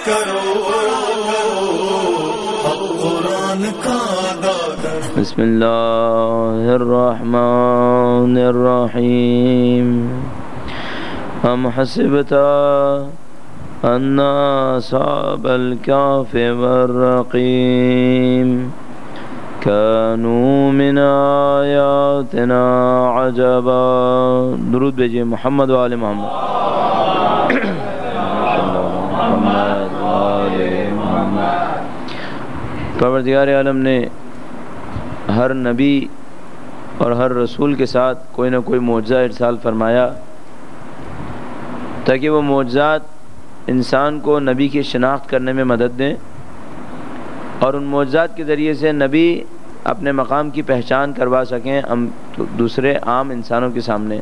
کرو قرآن کا ادا کرو. بسم اللہ الرحمن الرحیم. ام حسبت ان اصحاب الكهف والرقیم كانوا من آیاتنا عجبا. درود بھیجئے محمد و آل محمد. پروردگار عالم نے ہر نبی اور ہر رسول کے ساتھ کوئی نہ کوئی معجزہ ارسال فرمایا تاکہ وہ معجزات انسان کو نبی کی شناخت کرنے میں مدد دیں اور ان معجزات کے ذریعے سے نبی اپنے مقام کی پہچان کروا سکیں دوسرے عام انسانوں کے سامنے.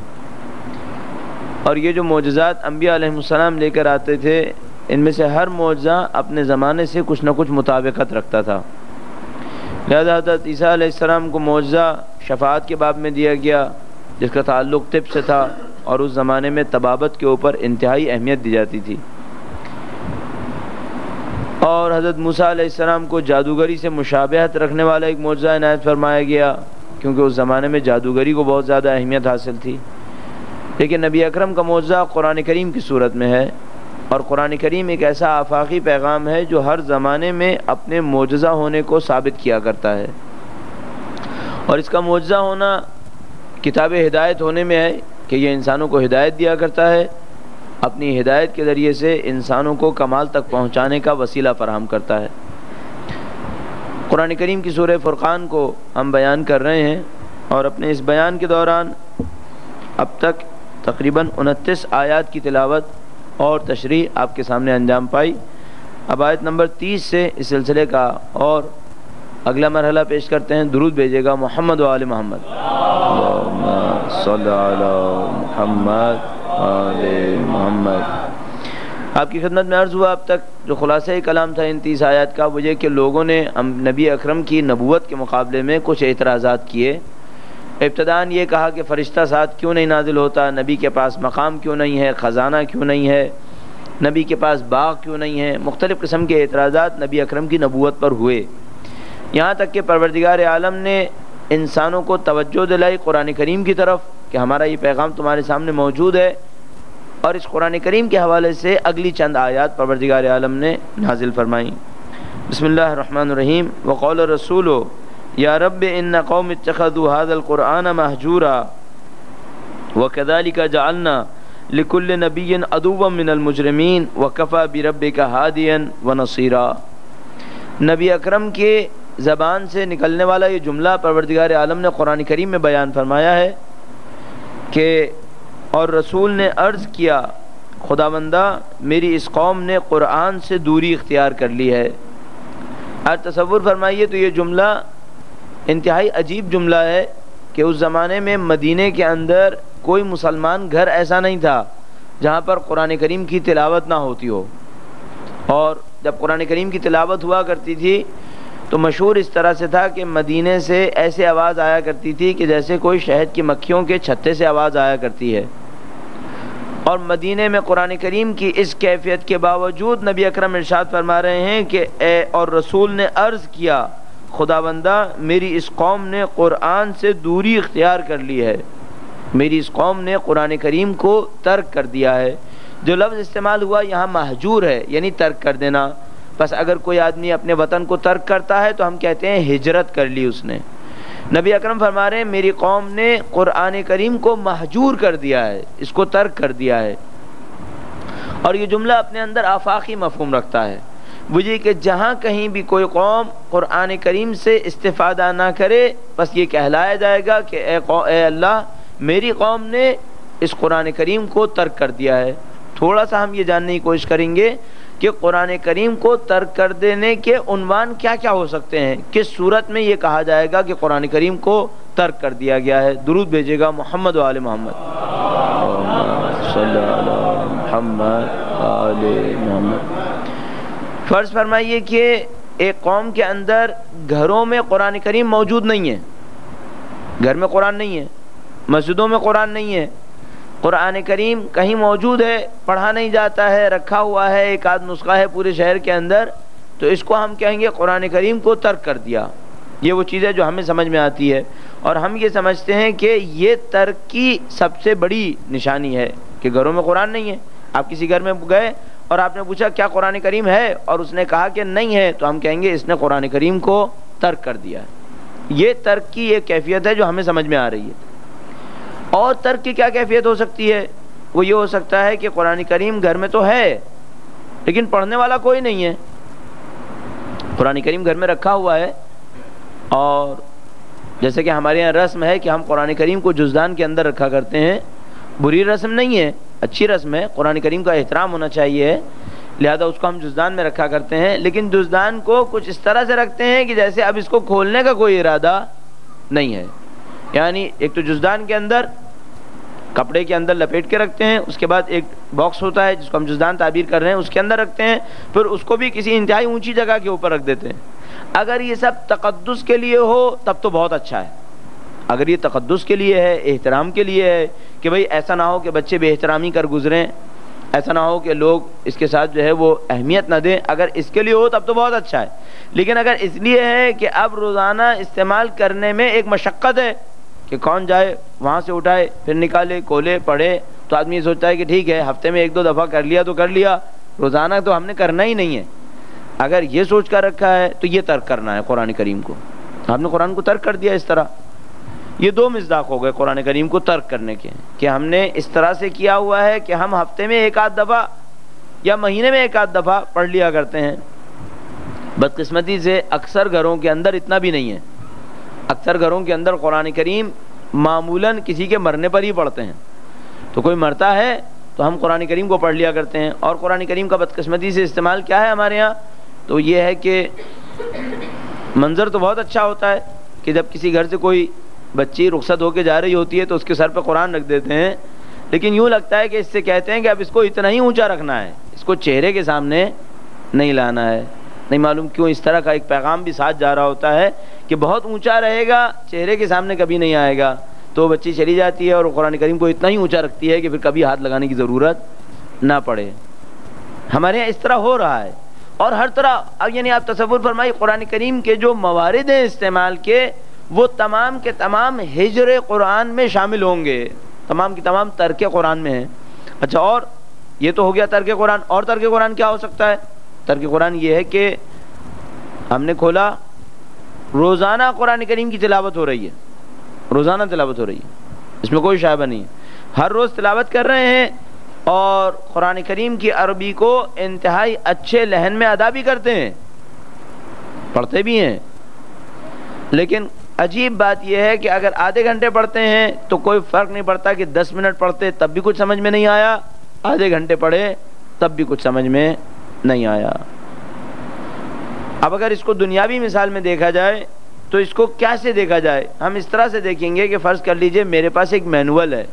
اور یہ جو معجزات انبیاء علیہ السلام لے کر آتے تھے ان میں سے ہر معجزہ اپنے زمانے سے کچھ نہ کچھ مطابقت رکھتا تھا. لہذا حضرت عیسیٰ علیہ السلام کو معجزہ شفاعت کے باب میں دیا گیا جس کا تعلق طب سے تھا اور اس زمانے میں طبابت کے اوپر انتہائی اہمیت دی جاتی تھی. اور حضرت موسیٰ علیہ السلام کو جادوگری سے مشابہت رکھنے والا ایک معجزہ عنایت فرمایا گیا کیونکہ اس زمانے میں جادوگری کو بہت زیادہ اہمیت حاصل تھی. لیکن نبی اکرم کا معجزہ قرآن کریم کی صورت میں ہے اور قرآن کریم ایک ایسا آفاقی پیغام ہے جو ہر زمانے میں اپنے معجزہ ہونے کو ثابت کیا کرتا ہے. اور اس کا معجزہ ہونا کتاب ہدایت ہونے میں ہے کہ یہ انسانوں کو ہدایت دیا کرتا ہے، اپنی ہدایت کے ذریعے سے انسانوں کو کمال تک پہنچانے کا وسیلہ فراہم کرتا ہے. قرآن کریم کی سورہ فرقان کو ہم بیان کر رہے ہیں اور اپنے اس بیان کے دوران اب تک تقریباً 29 آیات کی تلاوت اور تشریح آپ کے سامنے انجام پائی. اب آیت نمبر 30 سے اس سلسلے کا اور اگلا مرحلہ پیش کرتے ہیں. درود بھیجیے گا محمد و آل محمد. اللہم صلی علی محمد آل محمد. آپ کی خدمت میں عرض ہوا اب تک جو خلاصہ کلام تھا ان 30 آیات کا وہ یہ کہ لوگوں نے نبی اکرم کی نبوت کے مقابلے میں کچھ اعتراضات کیے. ابتداً یہ کہا کہ فرشتہ ساتھ کیوں نہیں نازل ہوتا، نبی کے پاس مقام کیوں نہیں ہے، خزانہ کیوں نہیں ہے، نبی کے پاس باغ کیوں نہیں ہے. مختلف قسم کے اعتراضات نبی اکرم کی نبوت پر ہوئے، یہاں تک کہ پروردگار عالم نے انسانوں کو توجہ دلائی قرآن کریم کی طرف کہ ہمارا یہ پیغام تمہارے سامنے موجود ہے. اور اس قرآن کریم کے حوالے سے اگلی چند آیات پروردگار عالم نے نازل فرمائیں. بسم اللہ الرحمن الرحیم. وقول الرسول یا رب ان قوم اتخذوا هذا القرآن مہجورا وكذلك جعلنا لكل نبي عدوا من المجرمين وكفى بربك هاديا ونصيرا. نبی اکرم کے زبان سے نکلنے والا یہ جملہ پروردگار عالم نے قرآن کریم میں بیان فرمایا ہے کہ اور رسول نے عرض کیا خداوندہ میری اس قوم نے قرآن سے دوری اختیار کر لی ہے. آپ تصور فرمائیے تو یہ جملہ انتہائی عجیب جملہ ہے کہ اس زمانے میں مدینے کے اندر کوئی مسلمان گھر ایسا نہیں تھا جہاں پر قرآن کریم کی تلاوت نہ ہوتی ہو. اور جب قرآن کریم کی تلاوت ہوا کرتی تھی تو مشہور اس طرح سے تھا کہ مدینے سے ایسے آواز آیا کرتی تھی کہ جیسے کوئی شہد کی مکھیوں کے چھتے سے آواز آیا کرتی ہے. اور مدینے میں قرآن کریم کی اس کیفیت کے باوجود نبی اکرم ارشاد فرما رہے ہیں کہ اے اور رسول نے عرض کیا خداوندہ میری اس قوم نے قرآن سے دوری اختیار کر لی ہے، میری اس قوم نے قرآن کریم کو ترک کر دیا ہے. جو لفظ استعمال ہوا یہاں مہجور ہے یعنی ترک کر دینا. بس اگر کوئی آدمی اپنے وطن کو ترک کرتا ہے تو ہم کہتے ہیں ہجرت کر لی اس نے. نبی اکرم فرما رہے ہیں میری قوم نے قرآن کریم کو مہجور کر دیا ہے، اس کو ترک کر دیا ہے. اور یہ جملہ اپنے اندر آفاقی مفہوم رکھتا ہے، وہ یہ کہ جہاں کہیں بھی کوئی قوم قرآن کریم سے استفادہ نہ کرے بس یہ کہلایا جائے گا کہ اے اللہ میری قوم نے اس قرآن کریم کو ترک کر دیا ہے. تھوڑا سا ہم یہ جاننے کی کوشش کریں گے کہ قرآن کریم کو ترک کر دینے کے عنوان کیا کیا ہو سکتے ہیں، کس صورت میں یہ کہا جائے گا کہ قرآن کریم کو ترک کر دیا گیا ہے. درود بھیجیے گا محمد و آل محمد. صلی علی محمد آل محمد. فرض فرمائیے کہ ایک قوم کے اندر گھروں میں قرآن کریم موجود نہیں ہے، گھر میں قرآن نہیں ہے، مسجدوں میں قرآن نہیں ہے، قرآن کریم کہیں موجود ہے، پڑھا نہیں جاتا ہے، رکھا ہوا ہے، ایک آدھ نسخہ ہے پورے شہر کے اندر، تو اس کو ہم کہیں گے قرآن کریم کو ترک کر دیا۔ یہ وہ چیز ہے جو ہمیں سمجھ میں آتی ہے، اور ہم یہ سمجھتے ہیں کہ یہ ترک کی سب سے بڑی نشانی ہے کہ گھروں میں قرآن نہیں ہے۔ آپ کسی گھر میں گئے اور آپ نے پوچھا کیا قرآن کریم ہے، اور اس نے کہا کہ نہیں ہے، تو ہم کہیں گے اس نے قرآن کریم کو ترک کر دیا ہے۔ یہ ترک کی ایک کیفیت ہے جو ہمیں سمجھ میں آ رہی ہے۔ اور ترک کی کیا کیفیت ہو سکتی ہے؟ وہ یہ ہو سکتا ہے کہ قرآن کریم گھر میں تو ہے لیکن پڑھنے والا کوئی نہیں ہے۔ قرآن کریم گھر میں رکھا ہوا ہے، اور جیسے کہ ہمارے یہاں رسم ہے کہ ہم قرآن کریم کو جزدان کے اندر رکھا کرتے ہیں۔ بری رسم نہیں ہے، اچھی رسم ہے، قرآن کریم کا احترام ہونا چاہیے، لہذا اس کو ہم جزدان میں رکھا کرتے ہیں، لیکن جزدان کو کچھ اس طرح سے رکھتے ہیں کہ جیسے اب اس کو کھولنے کا کوئی ارادہ نہیں ہے۔ یعنی ایک تو جزدان کے اندر کپڑے کے اندر لپیٹ کے رکھتے ہیں، اس کے بعد ایک باکس ہوتا ہے جس کو ہم جزدان تعبیر کر رہے ہیں، اس کے اندر رکھتے ہیں، پھر اس کو بھی کسی انتہائی اونچی جگہ کے اوپر رکھ دیتے ہیں۔ اگر یہ سب تقدس کے لیے ہو تب تو بہت اچھا ہے۔ اگر یہ تقدس کے لیے ہے، احترام کے لیے ہے کہ بھئی ایسا نہ ہو کہ بچے بے احترامی کر گزریں، ایسا نہ ہو کہ لوگ اس کے ساتھ جو ہے وہ اہمیت نہ دیں، اگر اس کے لیے ہو تب تو بہت اچھا ہے۔ لیکن اگر اس لیے ہے کہ اب روزانہ استعمال کرنے میں ایک مشقت ہے کہ کون جائے وہاں سے اٹھائے پھر نکالے کھولے پڑھے، تو آدمی یہ سوچتا ہے کہ ٹھیک ہے ہفتے میں ایک دو دفعہ کر لیا تو کر لیا، روزانہ تو ہم نے کرنا ہی نہیں ہے۔ اگر یہ سوچ کر رکھا ہے تو یہ ترک کرنا ہے قرآن کریم کو، آپ نے قرآن کو ترک کر دیا اس طرح۔ یہ دو مصداق ہو گئے قرآن کریم کو ترک کرنے کے، کہ ہم نے اس طرح سے کیا ہوا ہے کہ ہم ہفتے میں ایک آدھ دفعہ یا مہینے میں ایک آدھ دفعہ پڑھ لیا کرتے ہیں۔ بدقسمتی سے اکثر گھروں کے اندر اتنا بھی نہیں ہے، اکثر گھروں کے اندر قرآن کریم معمولاً کسی کے مرنے پر ہی پڑھتے ہیں، تو کوئی مرتا ہے تو ہم قرآن کریم کو پڑھ لیا کرتے ہیں۔ اور قرآن کریم کا بدقسمتی سے استعمال کیا ہے ہمارے ہاں، تو یہ ہے کہ منظر تو بہت اچھا ہوتا ہے کہ جب کسی گھر سے کوئی بچی رخصت ہو کے جا رہی ہوتی ہے تو اس کے سر پہ قرآن رکھ دیتے ہیں، لیکن یوں لگتا ہے کہ اس سے کہتے ہیں کہ اب اس کو اتنا ہی اونچا رکھنا ہے، اس کو چہرے کے سامنے نہیں لانا ہے۔ نہیں معلوم کیوں اس طرح کا ایک پیغام بھی ساتھ جا رہا ہوتا ہے کہ بہت اونچا رہے گا، چہرے کے سامنے کبھی نہیں آئے گا، تو بچی چلی جاتی ہے اور قرآن کریم کو اتنا ہی اونچا رکھتی ہے کہ پھر کبھی ہاتھ لگانے کی ضرورت نہ پڑے۔ ہمارے یہاں اس طرح ہو رہا ہے، اور ہر طرح یعنی آپ تصور فرمائیے قرآن کریم کے جو موارد ہیں استعمال کے، وہ تمام کے تمام ہجر قرآن میں شامل ہوں گے، تمام کی تمام ترک قرآن میں ہیں۔ اچھا، اور یہ تو ہو گیا ترک قرآن، اور ترک قرآن کیا ہو سکتا ہے؟ ترک قرآن یہ ہے کہ ہم نے کھولا روزانہ قرآن کریم کی تلاوت ہو رہی ہے، روزانہ تلاوت ہو رہی ہے، اس میں کوئی شائبہ نہیں ہے، ہر روز تلاوت کر رہے ہیں، اور قرآن کریم کی عربی کو انتہائی اچھے لہن میں ادا بھی کرتے ہیں، پڑھتے بھی ہیں۔ لیکن عجیب بات یہ ہے کہ اگر آدھے گھنٹے پڑھتے ہیں تو کوئی فرق نہیں پڑتا کہ 10 منٹ پڑھتے تب بھی کچھ سمجھ میں نہیں آیا، آدھے گھنٹے پڑھے تب بھی کچھ سمجھ میں نہیں آیا۔ اب اگر اس کو دنیاوی مثال میں دیکھا جائے تو اس کو کیا سے دیکھا جائے؟ ہم اس طرح سے دیکھیں گے کہ فرض کر لیجئے میرے پاس ایک مینول ہے،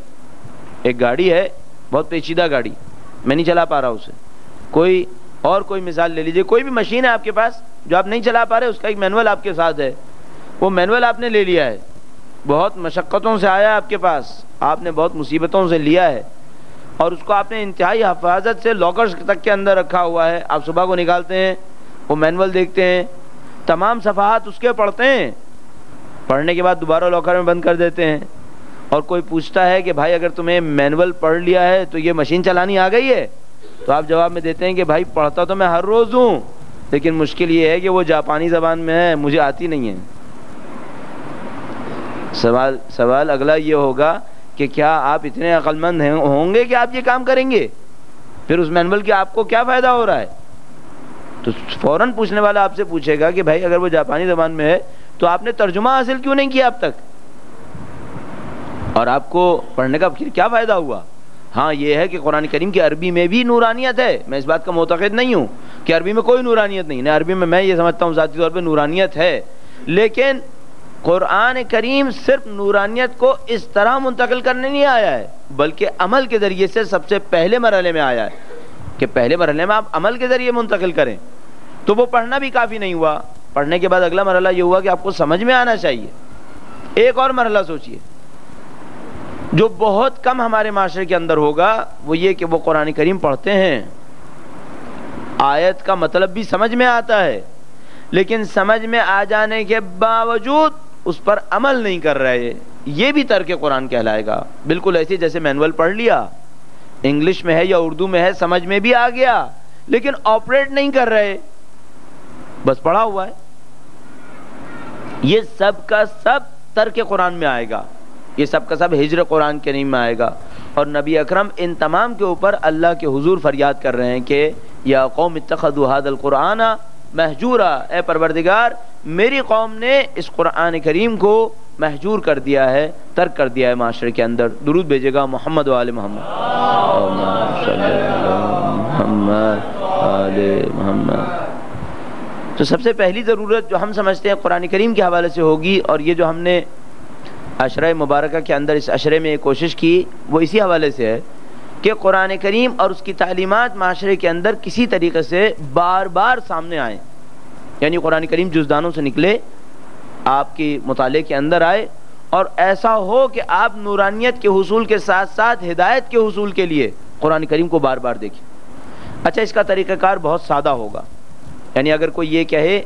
ایک گاڑی ہے، بہت پیچیدہ گاڑی، میں نہیں چلا پا رہا اسے۔ کوئی مثال لے لیجئے، کوئی بھی مشین ہے آپ کے پاس جو آپ نہیں چلا پا رہے، اس کا ایک مینول آپ کے ساتھ ہے، وہ مینول آپ نے لے لیا ہے، بہت مشقتوں سے آیا آپ کے پاس، آپ نے بہت مصیبتوں سے لیا ہے، اور اس کو آپ نے انتہائی حفاظت سے لاکرز تک کے اندر رکھا ہوا ہے۔ آپ صبح کو نکالتے ہیں، وہ مینول دیکھتے ہیں، تمام صفحات اس کے پڑھتے ہیں، پڑھنے کے بعد دوبارہ لاکر میں بند کر دیتے ہیں۔ اور کوئی پوچھتا ہے کہ بھائی اگر تمہیں مینول پڑھ لیا ہے تو یہ مشین چلانی آ گئی ہے؟ تو آپ جواب میں دیتے ہیں کہ بھائی پڑھتا تو میں ہر روز ہوں، لیکن مشکل یہ ہے کہ وہ جاپانی زبان میں ہے، مجھے آتی نہیں ہے۔ سوال اگلا یہ ہوگا کہ کیا آپ اتنے عقل مند ہوں گے کہ آپ یہ کام کریں گے؟ پھر اس مینول کے آپ کو کیا فائدہ ہو رہا ہے؟ تو فوراً پوچھنے والا آپ سے پوچھے گا کہ بھائی اگر وہ جاپانی زبان میں ہے تو آپ نے ترجمہ حاصل کیوں نہیں کیا اب تک، اور آپ کو پڑھنے کا پھر کیا فائدہ ہوا؟ ہاں یہ ہے کہ قرآن کریم کی عربی میں بھی نورانیت ہے، میں اس بات کا معتقد نہیں ہوں کہ عربی میں کوئی نورانیت نہیں ہے، عربی میں یہ سمجھتا ہوں ذاتی طور پہ نورانیت ہے، لیکن قرآن کریم صرف نورانیت کو اس طرح منتقل کرنے نہیں آیا ہے، بلکہ عمل کے ذریعے سے سب سے پہلے مرحلے میں آیا ہے کہ پہلے مرحلے میں آپ عمل کے ذریعے منتقل کریں۔ تو وہ پڑھنا بھی کافی نہیں ہوا، پڑھنے کے بعد اگلا مرحلہ یہ ہوا کہ آپ کو سمجھ میں آنا چاہیے۔ ایک اور مرحلہ سوچئے، جو بہت کم ہمارے معاشرے کے اندر ہوگا وہ یہ کہ وہ قرآن کریم پڑھتے ہیں، آیت کا مطلب بھی سمجھ میں آتا ہے، لیکن سمجھ میں آ جانے کے باوجود اس پر عمل نہیں کر رہے، یہ بھی ترک قرآن کہلائے گا۔ بالکل ایسے جیسے مینول پڑھ لیا، انگلش میں ہے یا اردو میں ہے، سمجھ میں بھی آ گیا لیکن آپریٹ نہیں کر رہے، بس پڑھا ہوا ہے، یہ سب کا سب ترک قرآن میں آئے گا، یہ سب کا سب ہجر قرآن کریم میں آئے گا۔ اور نبی اکرم ان تمام کے اوپر اللہ کے حضور فریاد کر رہے ہیں کہ یا قوم اتخذوا ھذا القرآن مہجورا، اے پروردگار میری قوم نے اس قرآن کریم کو مہجور کر دیا ہے، ترک کر دیا ہے معاشرے کے اندر۔ درود بھیجے گا محمد و آل محمد، اللہم صلی علی محمد آل محمد۔ تو سب سے پہلی ضرورت جو ہم سمجھتے ہیں قرآن کریم کے حوالے سے ہوگی، اور یہ جو ہم نے عشرہ مبارکہ کے اندر اس عشرے میں کوشش کی وہ اسی حوالے سے ہے کہ قرآن کریم اور اس کی تعلیمات معاشرے کے اندر کسی طریقے سے بار بار سامنے آئیں، یعنی قرآن کریم جزدانوں سے نکلے، آپ کی مطالعے کے اندر آئے، اور ایسا ہو کہ آپ نورانیت کے حصول کے ساتھ ساتھ ہدایت کے حصول کے لیے قرآن کریم کو بار بار دیکھیں۔ اچھا، اس کا طریقہ کار بہت سادہ ہوگا، یعنی اگر کوئی یہ کہے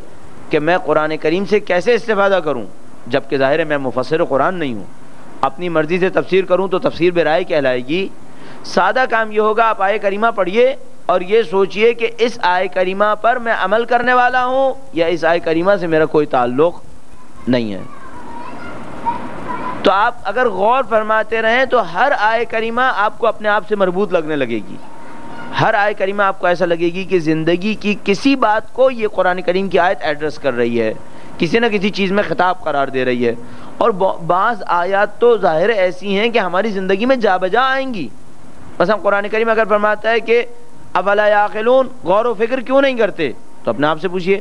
کہ میں قرآن کریم سے کیسے استفادہ کروں، جبکہ ظاہر ہے میں مفسر قرآن نہیں ہوں، اپنی مرضی سے تفسیر کروں تو تفسیر برائے کہلائے گی۔ سادہ کام یہ ہوگا، آپ آیہ کریمہ پڑھیے اور یہ سوچئے کہ اس آیہ کریمہ پر میں عمل کرنے والا ہوں یا اس آیہ کریمہ سے میرا کوئی تعلق نہیں ہے۔ تو آپ اگر غور فرماتے رہیں تو ہر آیہ کریمہ آپ کو اپنے آپ سے مربوط لگنے لگے گی، ہر آیہ کریمہ آپ کو ایسا لگے گی کہ زندگی کی کسی بات کو یہ قرآن کریم کی آیت ایڈریس کر رہی ہے، کسی نہ کسی چیز میں خطاب قرار دے رہی ہے۔ اور بعض آیات تو ظاہر ایسی ہیں کہ ہماری زندگی میں جا بجا آئیں گی۔ مثلا قرآن کریم اگر فرماتا ہے کہ افلا یعقلون، غور و فکر کیوں نہیں کرتے، تو اپنے آپ سے پوچھئے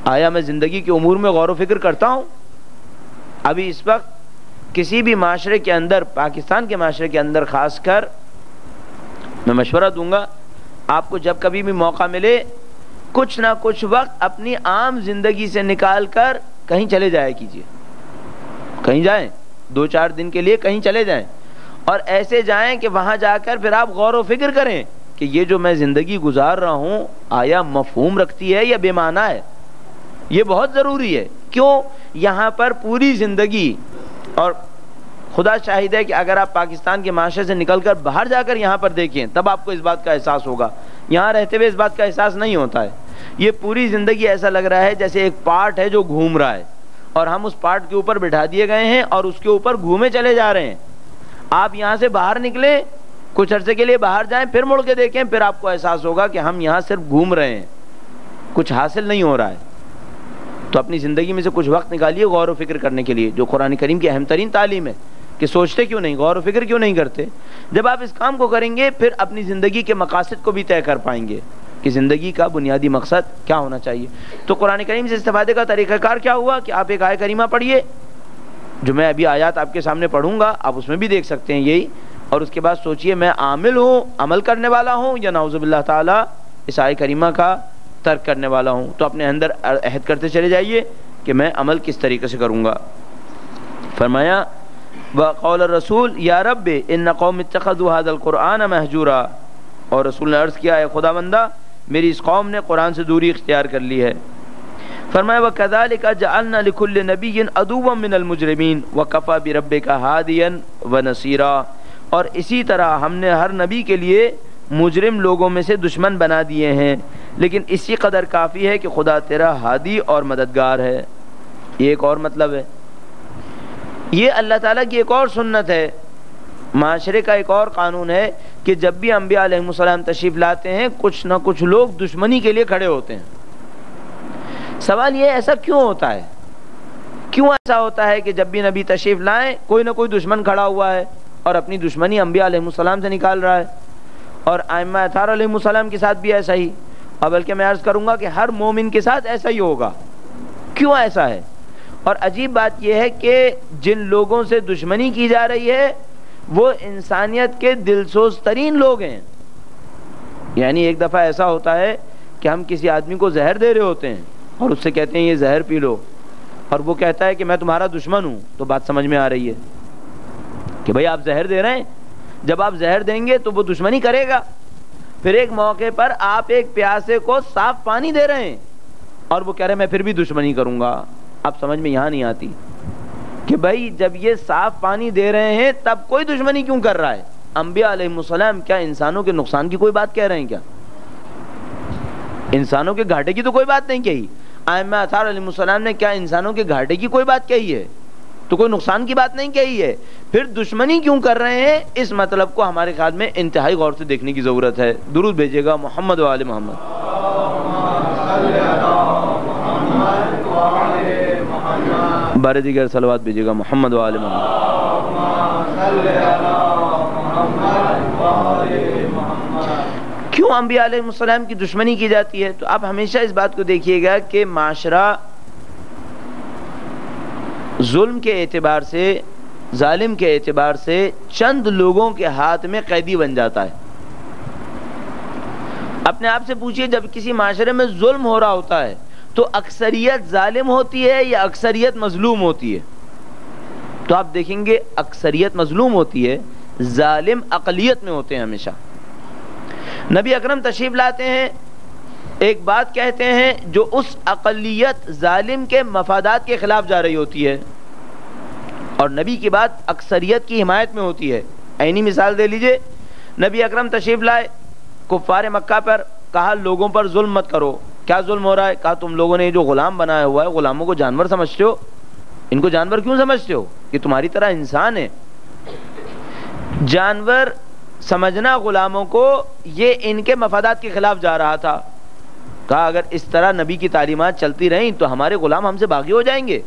آیا میں زندگی کے امور میں غور و فکر کرتا ہوں؟ ابھی اس وقت کسی بھی معاشرے کے اندر، پاکستان کے معاشرے کے اندر خاص کر، میں مشورہ دوں گا آپ کو جب کبھی بھی موقع ملے کچھ نہ کچھ وقت اپنی عام زندگی سے نکال کر کہیں چلے جایا کیجیے، کہیں جائیں 2-4 دن کے لیے کہیں چلے جائیں، اور ایسے جائیں کہ وہاں جا کر پھر آپ غور و فکر کریں کہ یہ جو میں زندگی گزار رہا ہوں آیا مفہوم رکھتی ہے یا بے معنی ہے۔ یہ بہت ضروری ہے۔ کیوں؟ یہاں پر پوری زندگی، اور خدا شاہد ہے کہ اگر آپ پاکستان کے معاشرے سے نکل کر باہر جا کر یہاں پر دیکھیں تب آپ کو اس بات کا احساس ہوگا، یہاں رہتے ہوئے اس بات کا احساس نہیں ہوتا ہے۔ یہ پوری زندگی ایسا لگ رہا ہے جیسے ایک پارٹ ہے جو گھوم رہا ہے، اور ہم اس پارٹ کے اوپر بٹھا دیے گئے ہیں اور اس کے اوپر گھومے چلے جا رہے ہیں۔ آپ یہاں سے باہر نکلیں، کچھ عرصے کے لیے باہر جائیں، پھر مڑ کے دیکھیں، پھر آپ کو احساس ہوگا کہ ہم یہاں صرف گھوم رہے ہیں، کچھ حاصل نہیں ہو رہا ہے۔ تو اپنی زندگی میں سے کچھ وقت نکالیے غور و فکر کرنے کے لیے، جو قرآن کریم کی اہم ترین تعلیم ہے کہ سوچتے کیوں نہیں، غور و فکر کیوں نہیں کرتے۔ جب آپ اس کام کو کریں گے پھر اپنی زندگی کے مقاصد کو بھی طے کر پائیں گے کہ زندگی کا بنیادی مقصد کیا ہونا چاہیے۔ تو قرآن کریم سے استفادے کا طریقہ کار کیا ہوا کہ آپ ایک آیہ کریمہ پڑھیے، جو میں ابھی آیات آپ کے سامنے پڑھوں گا آپ اس میں بھی دیکھ سکتے ہیں یہی، اور اس کے بعد سوچئے میں عامل ہوں، عمل کرنے والا ہوں، یا نعوذ باللہ تعالی اس آیہ کریمہ کا ترک کرنے والا ہوں۔ تو اپنے اندر عہد کرتے چلے جائیے کہ میں عمل کس طریقے سے کروں گا۔ فرمایا وقول الرسول یا رب ان قوم اتخذوا هذا القرآن مہجورا، اور رسول نے عرض کیا، اے خدا بندہ میری اس قوم نے قرآن سے دوری اختیار کر لی ہے۔ فرمایا وَكَذَلِكَ جَعَلْنَا لِكُلِّ نَبِيٍّ عَدُوًّا مِّنَ الْمُجْرِمِينَ وَكَفَىٰ بِرَبِّكَ هَادِيًا وَنَصِيرًا، اور اسی طرح ہم نے ہر نبی کے لیے مجرم لوگوں میں سے دشمن بنا دیے ہیں، لیکن اسی قدر کافی ہے کہ خدا تیرا ہادی اور مددگار ہے۔ یہ ایک اور مطلب ہے، یہ اللہ تعالیٰ کی ایک اور سنت ہے، معاشرے کا ایک اور قانون ہے کہ جب بھی انبیاء علیہ السلام تشریف لاتے ہیں کچھ نہ کچھ لوگ دشمنی کے لیے کھڑے ہوتے ہیں۔ سوال یہ ایسا کیوں ہوتا ہے؟ کیوں ایسا ہوتا ہے کہ جب بھی نبی تشریف لائیں کوئی نہ کوئی دشمن کھڑا ہوا ہے اور اپنی دشمنی انبیاء علیہ السلام سے نکال رہا ہے، اور ائمہ اطہار علیہ السلام کے ساتھ بھی ایسا ہی، اور بلکہ میں عرض کروں گا کہ ہر مومن کے ساتھ ایسا ہی ہوگا۔ کیوں ایسا ہے؟ اور عجیب بات یہ ہے کہ جن لوگوں سے دشمنی کی جا رہی ہے وہ انسانیت کے دلسوز ترین لوگ ہیں۔ یعنی ایک دفعہ ایسا ہوتا ہے کہ ہم کسی آدمی کو زہر دے رہے ہوتے ہیں اور اس سے کہتے ہیں یہ زہر پی لو، اور وہ کہتا ہے کہ میں تمہارا دشمن ہوں، تو بات سمجھ میں آ رہی ہے۔ کہ بھئی آپ زہر دے رہے ہیں، جب آپ زہر دیں گے تو وہ دشمنی کرے گا. پھر ایک موقع پر آپ ایک پیاسے کو صاف پانی دے رہے ہیں اور وہ کہہ رہے ہیں میں پھر بھی دشمنی کروں گا. اب سمجھ میں یہاں نہیں آتی کہ بھائی جب یہ صاف پانی دے رہے ہیں تب کوئی دشمنی کیوں کر رہا ہے؟ انبیاء علیہ السلام کیا انسانوں کے نقصان کی کوئی بات کہہ رہے ہیں کیا؟ انسانوں کے گھاٹے کی تو کوئی بات نہیں کہی. ائمہ اطہار علیہ السلام نے کیا انسانوں کے گھاٹے کی کوئی بات کہی ہے؟ تو کوئی نقصان کی بات نہیں کہی ہے. پھر دشمنی کیوں کر رہے ہیں؟ اس مطلب کو ہمارے خیال میں انتہائی غور سے دیکھنے کی ضرورت ہے. درود بھیجیے گا محمد و آل محمد. بارے دیگر صلوات بھیجیے گا محمد و آل محمد. کیوں انبیاء علیہ السلام کی دشمنی کی جاتی ہے؟ تو آپ ہمیشہ اس بات کو دیکھیے گا کہ معاشرہ ظلم کے اعتبار سے، ظالم کے اعتبار سے چند لوگوں کے ہاتھ میں قیدی بن جاتا ہے. اپنے آپ سے پوچھئے جب کسی معاشرے میں ظلم ہو رہا ہوتا ہے تو اکثریت ظالم ہوتی ہے یا اکثریت مظلوم ہوتی ہے؟ تو آپ دیکھیں گے اکثریت مظلوم ہوتی ہے، ظالم اقلیت میں ہوتے ہیں ہمیشہ. نبی اکرم تشریف لاتے ہیں، ایک بات کہتے ہیں جو اس اقلیت ظالم کے مفادات کے خلاف جا رہی ہوتی ہے، اور نبی کی بات اکثریت کی حمایت میں ہوتی ہے. عینی مثال دے لیجئے، نبی اکرم تشریف لائے، کفار مکہ پر کہا لوگوں پر ظلم مت کرو. کیا ظلم ہو رہا ہے؟ کہا تم لوگوں نے جو غلام بنایا ہوا ہے، غلاموں کو جانور سمجھتے ہو. ان کو جانور کیوں سمجھتے ہو؟ یہ تمہاری طرح انسان ہے. جانور سمجھنا غلاموں کو یہ ان کے مفادات کے خلاف جا رہا تھا. کہا اگر اس طرح نبی کی تعلیمات چلتی رہیں تو ہمارے غلام ہم سے باغی ہو جائیں گے.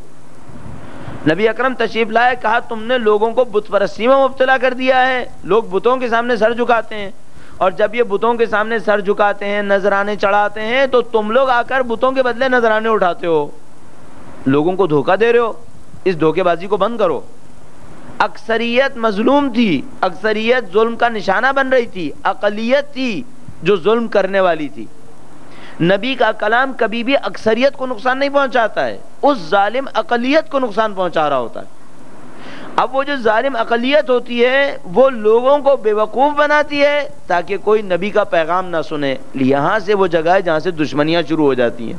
نبی اکرم تشریف لائے، کہا تم نے لوگوں کو بت پرستی میں مبتلا کر دیا ہے. لوگ بتوں کے سامنے سر جھکاتے ہیں، اور جب یہ بتوں کے سامنے سر جھکاتے ہیں، نذرانے چڑھاتے ہیں، تو تم لوگ آ کر بتوں کے بدلے نذرانے اٹھاتے ہو. لوگوں کو دھوکہ دے رہے ہو. اس دھوکے بازی کو بند کرو. اکثریت مظلوم تھی، اکثریت ظلم کا نشانہ بن رہی تھی، اقلیت تھی جو ظلم کرنے والی تھی. نبی کا کلام کبھی بھی اکثریت کو نقصان نہیں پہنچاتا ہے، اس ظالم اقلیت کو نقصان پہنچا رہا ہوتا ہے. اب وہ جو ظالم اقلیت ہوتی ہے وہ لوگوں کو بے وقوف بناتی ہے تاکہ کوئی نبی کا پیغام نہ سنے. یہاں سے وہ جگہ ہے جہاں سے دشمنیاں شروع ہو جاتی ہیں.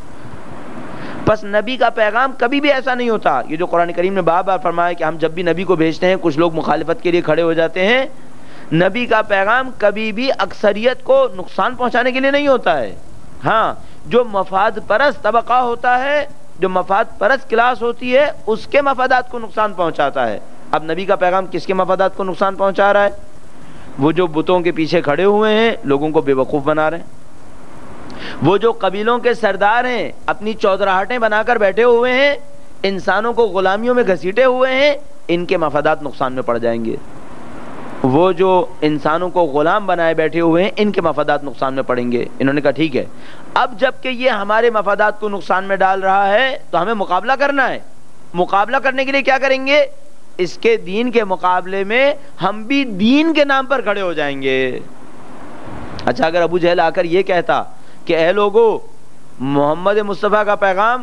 بس نبی کا پیغام کبھی بھی ایسا نہیں ہوتا. یہ جو قرآن کریم نے بار بار فرمایا کہ ہم جب بھی نبی کو بھیجتے ہیں کچھ لوگ مخالفت کے لیے کھڑے ہو جاتے ہیں، نبی کا پیغام کبھی بھی اکثریت کو نقصان پہنچانے کے لیے نہیں ہوتا ہے. ہاں، جو مفاد پرست طبقہ ہوتا ہے، جو مفاد پرست کلاس ہوتی ہے، اس کے مفادات کو نقصان پہنچاتا ہے. اب نبی کا پیغام کس کے مفادات کو نقصان پہنچا رہا ہے؟ وہ جو بتوں کے پیچھے کھڑے ہوئے ہیں لوگوں کو بے وقوف بنا رہے ہیں. وہ جو قبیلوں کے سردار ہیں اپنی چودراہٹیں بنا کر بیٹھے ہوئے ہیں، انسانوں کو غلامیوں میں گھسیٹے ہوئے ہیں، ان کے مفادات نقصان میں پڑ جائیں گے. وہ جو انسانوں کو غلام بنائے بیٹھے ہوئے ہیں، ان کے مفادات نقصان میں پڑیں گے. انہوں نے کہا ٹھیک ہے، اب جب کہ یہ ہمارے مفادات کو نقصان میں ڈال رہا ہے تو ہمیں مقابلہ کرنا ہے. مقابلہ کرنے کے لیے کیا کریں گے؟ اس کے دین کے مقابلے میں ہم بھی دین کے نام پر کھڑے ہو جائیں گے. اچھا، اگر ابو جہل آ کر یہ کہتا کہ اے لوگو محمد مصطفیٰ کا پیغام،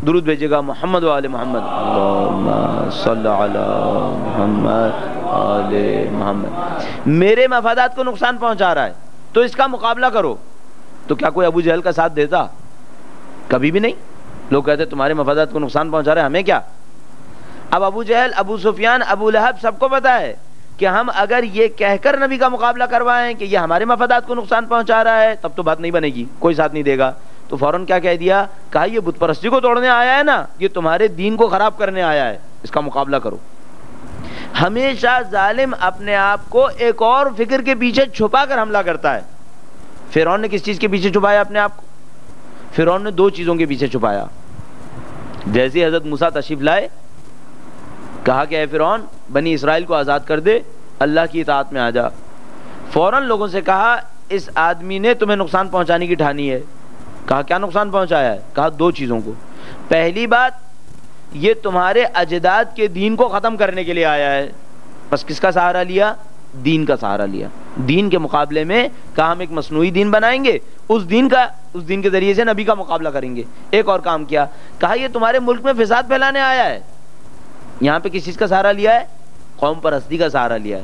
درود بھیجیے گا محمد و آل محمد، اللہم صلی علی محمد آل محمد، میرے مفادات کو نقصان پہنچا رہا ہے تو اس کا مقابلہ کرو، تو کیا کوئی ابو جہل کا ساتھ دیتا؟ کبھی بھی نہیں. لوگ کہتے تمہارے مفادات کو نقصان پہنچا رہا ہے، ہمیں کیا؟ اب ابو جہل، ابو سفیان، ابو لہب سب کو پتا ہے کہ ہم اگر یہ کہہ کر نبی کا مقابلہ کروائیں کہ یہ ہمارے مفادات کو نقصان پہنچا رہا ہے تب تو بات نہیں بنے گی، کوئی ساتھ نہیں دے گا. تو فوراً کیا کہہ دیا؟ کہا یہ بت پرستی کو توڑنے آیا ہے نا، یہ تمہارے دین کو خراب کرنے آیا ہے، اس کا مقابلہ کرو. ہمیشہ ظالم اپنے آپ کو ایک اور فکر کے پیچھے چھپا کر حملہ کرتا ہے. فرعون نے کس چیز کے پیچھے چھپایا اپنے آپ کو؟ فرعون نے دو چیزوں کے پیچھے چھپایا. جیسے حضرت موسیٰ تشریف لائے، کہا کہ اے فرعون بنی اسرائیل کو آزاد کر دے، اللہ کی اطاعت میں آ جا. فوراً لوگوں سے کہا اس آدمی نے تمہیں نقصان پہنچانے کی ٹھانی ہے. کہا کیا نقصان پہنچایا ہے؟ کہا دو چیزوں کو. پہلی بات، یہ تمہارے اجداد کے دین کو ختم کرنے کے لیے آیا ہے. بس کس کا سہارا لیا؟ دین کا سہارا لیا. دین کے مقابلے میں کہا ہم ایک مصنوعی دین بنائیں گے، اس دین کے ذریعے سے نبی کا مقابلہ کریں گے. ایک اور کام کیا، کہا یہ تمہارے ملک میں فساد پھیلانے آیا ہے. یہاں پہ کس چیز کا سہارا لیا ہے؟ قوم پرستی کا سہارا لیا ہے،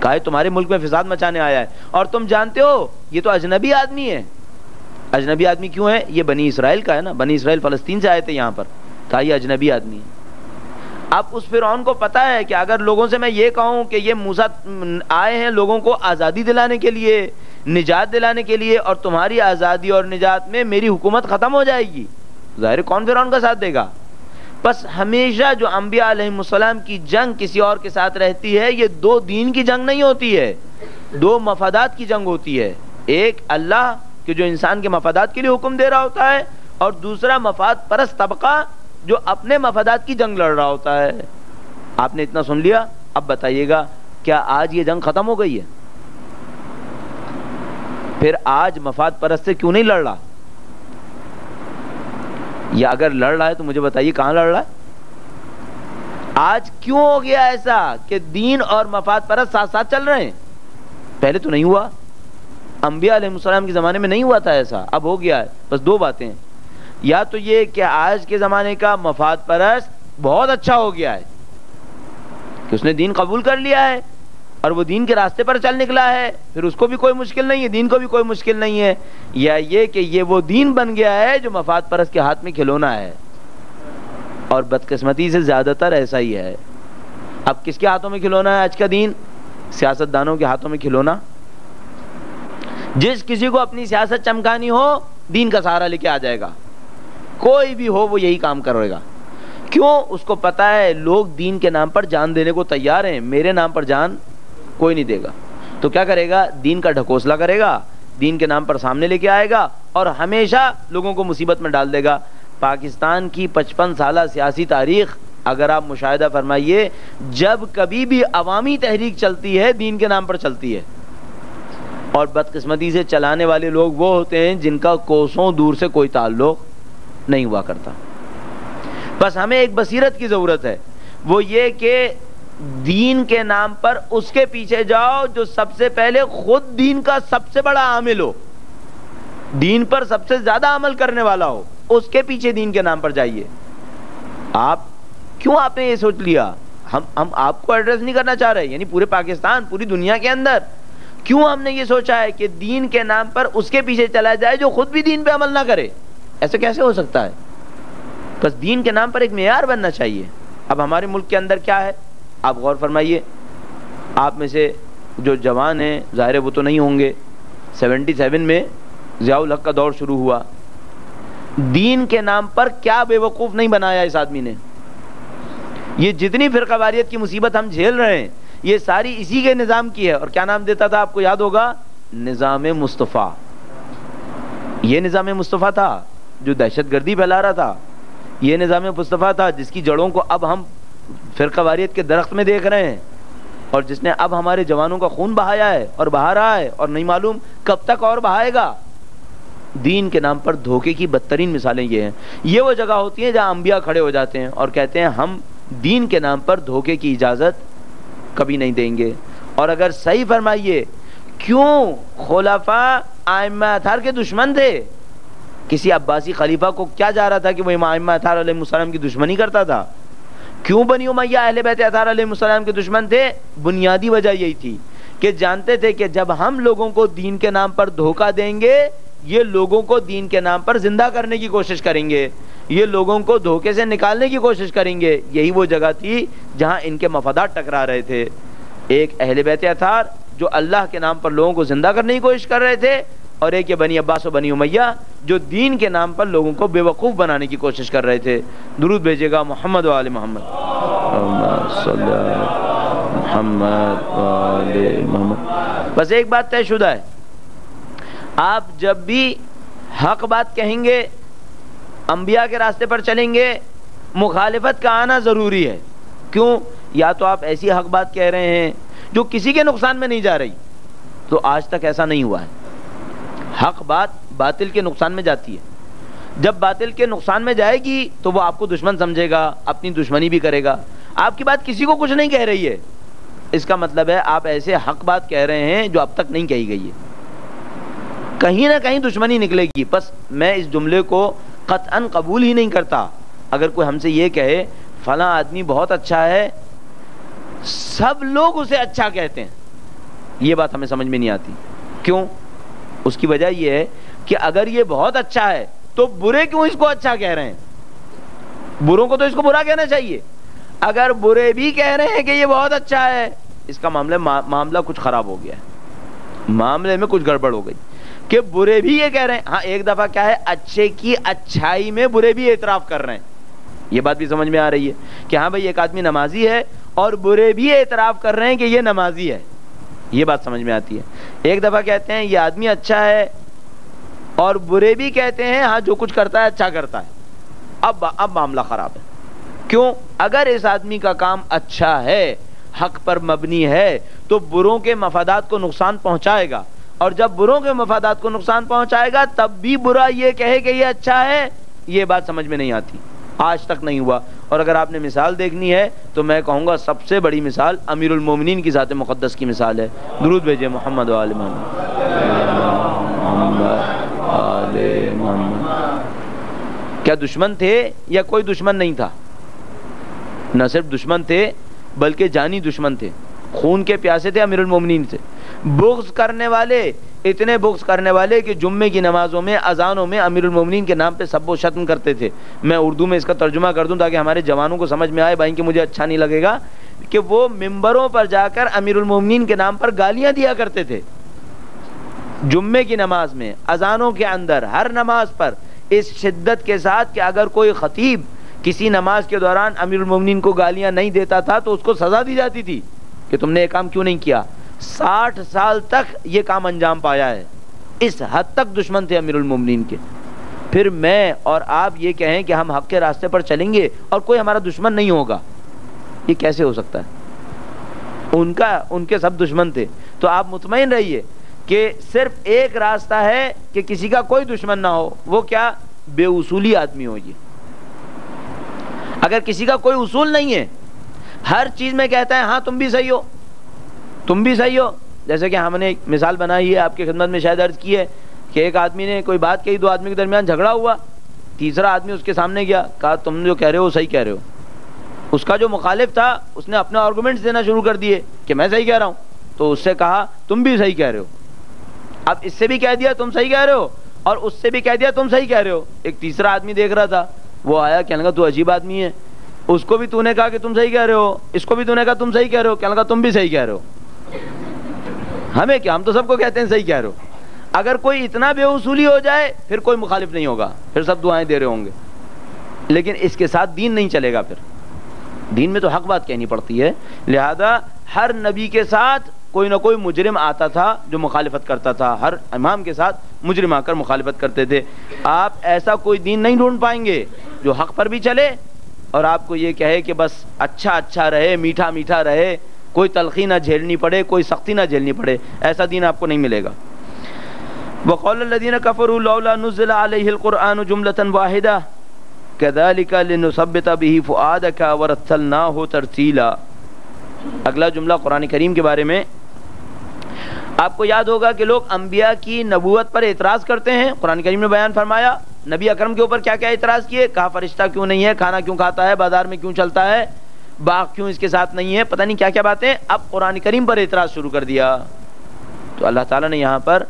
کہا تمہارے ملک میں فساد مچانے آیا ہے، اور تم جانتے ہو یہ تو اجنبی آدمی ہے۔ اجنبی آدمی کیوں ہے؟ یہ بنی اسرائیل کا ہے نا، بنی اسرائیل فلسطین سے آئے تھے یہاں پر، کہا یہ اجنبی آدمی ہے۔ اب اس فرعون کو پتا ہے کہ اگر لوگوں سے میں یہ کہوں کہ یہ موسیٰ آئے ہیں لوگوں کو آزادی دلانے کے لیے، نجات دلانے کے لیے، اور تمہاری آزادی اور نجات میں میری حکومت ختم ہو جائے گی، ظاہر کون فرعون کا ساتھ دے گا؟ بس ہمیشہ جو انبیاء علیہ السلام کی جنگ کسی اور کے ساتھ رہتی ہے، یہ دو دین کی جنگ نہیں ہوتی ہے، دو مفادات کی جنگ ہوتی ہے۔ ایک اللہ کہ جو انسان کے مفادات کے لیے حکم دے رہا ہوتا ہے، اور دوسرا مفاد پرست طبقہ جو اپنے مفادات کی جنگ لڑ رہا ہوتا ہے۔ آپ نے اتنا سن لیا، اب بتائیے گا کیا آج یہ جنگ ختم ہو گئی ہے؟ پھر آج مفاد پرست سے کیوں نہیں لڑ رہا؟ یا اگر لڑ رہا ہے تو مجھے بتائیے کہاں لڑ رہا ہے؟ آج کیوں ہو گیا ایسا کہ دین اور مفاد پرست ساتھ ساتھ چل رہے ہیں؟ پہلے تو نہیں ہوا، انبیاء علیہ السلام کے زمانے میں نہیں ہوا تھا ایسا، اب ہو گیا ہے۔ بس دو باتیں ہیں، یا تو یہ کہ آج کے زمانے کا مفاد پرست بہت اچھا ہو گیا ہے کہ اس نے دین قبول کر لیا ہے اور وہ دین کے راستے پر چل نکلا ہے، پھر اس کو بھی کوئی مشکل نہیں ہے، دین کو بھی کوئی مشکل نہیں ہے، یا یہ کہ یہ وہ دین بن گیا ہے جو مفاد پرست کے ہاتھ میں کھلونا ہے۔ اور بدقسمتی سے زیادہ تر ایسا ہی ہے۔ اب کس کے ہاتھوں میں کھلونا ہے آج کا دین؟ سیاست دانوں کے ہاتھوں میں کھلونا۔ جس کسی کو اپنی سیاست چمکانی ہو دین کا سہارا لے کے آ جائے گا، کوئی بھی ہو وہ یہی کام کرے گا۔ کیوں؟ اس کو پتا ہے لوگ دین کے نام پر جان دینے کو تیار ہیں، میرے نام پر جان کوئی نہیں دے گا، تو کیا کرے گا؟ دین کا ڈھکوسلا کرے گا، دین کے نام پر سامنے لے کے آئے گا اور ہمیشہ لوگوں کو مصیبت میں ڈال دے گا۔ پاکستان کی 55 سالہ سیاسی تاریخ اگر آپ مشاہدہ فرمائیے، جب کبھی بھی عوامی تحریک چلتی ہے دین کے نام پر چلتی ہے، اور بدقسمتی سے چلانے والے لوگ وہ ہوتے ہیں جن کا کوسوں دور سے کوئی تعلق نہیں ہوا کرتا۔ بس ہمیں ایک بصیرت کی ضرورت ہے، وہ یہ کہ دین کے نام پر اس کے پیچھے جاؤ جو سب سے پہلے خود دین کا سب سے بڑا عامل ہو، دین پر سب سے زیادہ عمل کرنے والا ہو، اس کے پیچھے دین کے نام پر جائیے۔ آپ نے یہ سوچ لیا ہم آپ کو ایڈریس نہیں کرنا چاہ رہے، یعنی پورے پاکستان، پوری دنیا کے اندر کیوں ہم نے یہ سوچا ہے کہ دین کے نام پر اس کے پیچھے چلا جائے جو خود بھی دین پہ عمل نہ کرے؟ ایسے کیسے ہو سکتا ہے؟ بس دین کے نام پر ایک معیار بننا چاہیے۔ اب ہمارے ملک کے اندر کیا ہے؟ آپ غور فرمائیے، آپ میں سے جو جوان ہیں ظاہر ہے وہ تو نہیں ہوں گے، 77 میں ضیاء الحق کا دور شروع ہوا، دین کے نام پر کیا بے وقوف نہیں بنایا اس آدمی نے۔ یہ جتنی فرقہ واریت کی مصیبت ہم جھیل رہے ہیں یہ ساری اسی کے نظام کی ہے۔ اور کیا نام دیتا تھا آپ کو یاد ہوگا؟ نظام مصطفیٰ۔ یہ نظام مصطفیٰ تھا جو دہشت گردی پھیلا رہا تھا، یہ نظام مصطفیٰ تھا جس کی جڑوں کو اب ہم فرقہ واریت کے درخت میں دیکھ رہے ہیں، اور جس نے اب ہمارے جوانوں کا خون بہایا ہے اور بہا رہا ہے، اور نہیں معلوم کب تک اور بہائے گا۔ دین کے نام پر دھوکے کی بدترین مثالیں یہ ہیں۔ یہ وہ جگہ ہوتی ہیں جہاں انبیاء کھڑے ہو جاتے ہیں اور کہتے ہیں ہم دین کے نام پر دھوکے کی اجازت کبھی نہیں دیں گے۔ اور اگر صحیح فرمائیے، کیوں خلفاء ائمہ اطہار کے دشمن تھے؟ کسی عباسی خلیفہ کو کیا جا رہا تھا کہ وہ امام ائمہ اطہار علیہ السلام کی دشمنی کرتا تھا؟ کیوں بنی امیہ اہل بیت اطہار علیہ السلام کے دشمن تھے؟ بنیادی وجہ یہی تھی کہ جانتے تھے کہ جب ہم لوگوں کو دین کے نام پر دھوکہ دیں گے یہ لوگوں کو دین کے نام پر زندہ کرنے کی کوشش کریں گے، یہ لوگوں کو دھوکے سے نکالنے کی کوشش کریں گے۔ یہی وہ جگہ تھی جہاں ان کے مفادات ٹکرا رہے تھے، ایک اہل بیت اطہار جو اللہ کے نام پر لوگوں کو زندہ کرنے کی کوشش کر رہے تھے، اور ایک یہ بنی عباس و بنی امیہ جو دین کے نام پر لوگوں کو بے وقوف بنانے کی کوشش کر رہے تھے۔ درود بھیجے گا محمد و آل محمد، صلی محمد و آل محمد۔ بس ایک بات طے شدہ ہے، آپ جب بھی حق بات کہیں گے، انبیاء کے راستے پر چلیں گے، مخالفت کا آنا ضروری ہے۔ کیوں؟ یا تو آپ ایسی حق بات کہہ رہے ہیں جو کسی کے نقصان میں نہیں جا رہی، تو آج تک ایسا نہیں ہوا ہے۔ حق بات باطل کے نقصان میں جاتی ہے، جب باطل کے نقصان میں جائے گی تو وہ آپ کو دشمن سمجھے گا، اپنی دشمنی بھی کرے گا۔ آپ کی بات کسی کو کچھ نہیں کہہ رہی ہے، اس کا مطلب ہے آپ ایسے حق بات کہہ رہے ہیں جو اب تک نہیں کہی گئی ہے، کہیں نہ کہیں دشمنی نکلے گی۔ بس میں اس جملے کو قطعاً قبول ہی نہیں کرتا۔ اگر کوئی ہم سے یہ کہے فلاں آدمی بہت اچھا ہے، سب لوگ اسے اچھا کہتے ہیں. یہ بات ہمیں سمجھ میں نہیں آتی. کیوں؟ اس کی وجہ یہ ہے کہ اگر یہ بہت اچھا ہے تو برے کیوں اس کو اچھا کہہ رہے ہیں؟ بروں کو تو اس کو برا کہنا چاہیے. اگر برے بھی کہہ رہے ہیں کہ یہ بہت اچھا ہے، اس کا معاملہ کچھ خراب ہو گیا ہے، معاملے میں کچھ گڑبڑ ہو گئی کہ برے بھی یہ کہہ رہے ہیں. ہاں ایک دفعہ کیا ہے، اچھے کی اچھائی میں برے بھی اعتراف کر رہے ہیں. یہ بات بھی سمجھ میں آ رہی ہے کہ ہاں بھائی ایک آدمی نمازی ہے اور برے بھی اعتراف کر رہے ہیں کہ یہ نمازی ہے. یہ بات سمجھ میں آتی ہے. ایک دفعہ کہتے ہیں یہ آدمی اچھا ہے اور برے بھی کہتے ہیں ہاں جو کچھ کرتا ہے اچھا کرتا ہے. اب معاملہ خراب ہے. کیوں؟ اگر اس آدمی کا کام اچھا ہے، حق پر مبنی ہے، تو بروں کے مفادات کو نقصان پہنچائے گا، اور جب بروں کے مفادات کو نقصان پہنچائے گا تب بھی برا یہ کہے کہ یہ اچھا ہے. یہ بات سمجھ میں نہیں آتی، آج تک نہیں ہوا. اور اگر آپ نے مثال دیکھنی ہے تو میں کہوں گا سب سے بڑی مثال امیر المومنین کی ذات مقدس کی مثال ہے. درود بھیجے محمد و آل محمد. کیا دشمن تھے یا کوئی دشمن نہیں تھا؟ نہ صرف دشمن تھے بلکہ جانی دشمن تھے، خون کے پیاسے تھے امیر المومنین سے. بغض کرنے والے، اتنے بغض کرنے والے کہ جمعے کی نمازوں میں اذانوں میں امیر المومنین کے نام پہ سب و شتم کرتے تھے. میں اردو میں اس کا ترجمہ کر دوں تاکہ ہمارے جوانوں کو سمجھ میں آئے بھائی کہ مجھے اچھا نہیں لگے گا، کہ وہ ممبروں پر جا کر امیر المومنین کے نام پر گالیاں دیا کرتے تھے. جمعے کی نماز میں، اذانوں کے اندر، ہر نماز پر اس شدت کے ساتھ کہ اگر کوئی خطیب کسی نماز کے دوران امیر المومنین کو گالیاں نہیں دیتا تھا تو اس کو سزا دی جاتی تھی کہ تم نے یہ کام کیوں نہیں کیا. 60 سال تک یہ کام انجام پایا ہے. اس حد تک دشمن تھے امیر المومنین کے. پھر میں اور آپ یہ کہیں کہ ہم حق کے راستے پر چلیں گے اور کوئی ہمارا دشمن نہیں ہوگا، یہ کیسے ہو سکتا ہے؟ ان کے سب دشمن تھے. تو آپ مطمئن رہیے کہ صرف ایک راستہ ہے کہ کسی کا کوئی دشمن نہ ہو. وہ کیا؟ بے اصولی آدمی ہو. یہ اگر کسی کا کوئی اصول نہیں ہے، ہر چیز میں کہتا ہے ہاں تم بھی صحیح ہو، تم بھی صحیح ہو. جیسے کہ ہم نے ایک مثال بنائی ہے، آپ کی خدمت میں شاید عرض کی ہے کہ ایک آدمی نے کوئی بات کہی، 2 آدمی کے درمیان جھگڑا ہوا، تیسرا آدمی اس کے سامنے گیا، کہا تم جو کہہ رہے ہو صحیح کہہ رہے ہو. اس کا جو مخالف تھا اس نے اپنے آرگومنٹس دینا شروع کر دیے کہ میں صحیح کہہ رہا ہوں. تو اس سے کہا تم بھی صحیح کہہ رہے ہو. اب اس سے بھی کہہ دیا تم صحیح کہہ رہے ہو اور اس سے بھی کہہ دیا تم صحیح کہہ رہے ہو. ایک تیسرا آدمی دیکھ رہا تھا، وہ آیا، کہنے لگا تو عجیب آدمی ہے، اس کو بھی تو نے کہا کہ تم صحیح کہہ رہے ہو، اس کو بھی تو نے کہا تم صحیح کہہ رہے ہو، کہنے لگا تم بھی صحیح کہہ رہے ہو. ہمیں کیا، ہم تو سب کو کہتے ہیں صحیح کہہ رہے ہو. اگر کوئی اتنا بے اصولی ہو جائے پھر کوئی مخالف نہیں ہوگا، پھر سب دعائیں دے رہے ہوں گے. لیکن اس کے ساتھ دین نہیں چلے گا. پھر دین میں تو حق بات کہنی پڑتی ہے. لہذا ہر نبی کے ساتھ کوئی نہ کوئی مجرم آتا تھا جو مخالفت کرتا تھا، ہر امام کے ساتھ مجرم آ کر مخالفت کرتے تھے. آپ ایسا کوئی دین نہیں ڈھونڈ پائیں گے جو حق پر بھی چلے اور آپ کو یہ کہے کہ بس اچھا اچھا رہے، میٹھا میٹھا رہے، کوئی تلخی نہ جھیلنی پڑے، کوئی سختی نہ جھیلنی پڑے. ایسا دین آپ کو نہیں ملے گا. وقال الذين كفروا لولا نزل عليه القرآن جملة واحدة كذلك لنثبت به فؤادك ورتلناه ترتيلا. اگلا جملہ قرآن کریم کے بارے میں آپ کو یاد ہوگا کہ لوگ انبیاء کی نبوت پر اعتراض کرتے ہیں. قرآن کریم نے بیان فرمایا نبی اکرم کے اوپر کیا کیا اعتراض کیے. کہا فرشتہ کیوں نہیں ہے، کھانا کیوں کھاتا ہے، بازار میں کیوں چلتا ہے، باغ کیوں اس کے ساتھ نہیں ہے، پتہ نہیں کیا کیا باتیں. اب قرآن کریم پر اعتراض شروع کر دیا. تو اللہ تعالیٰ نے یہاں پر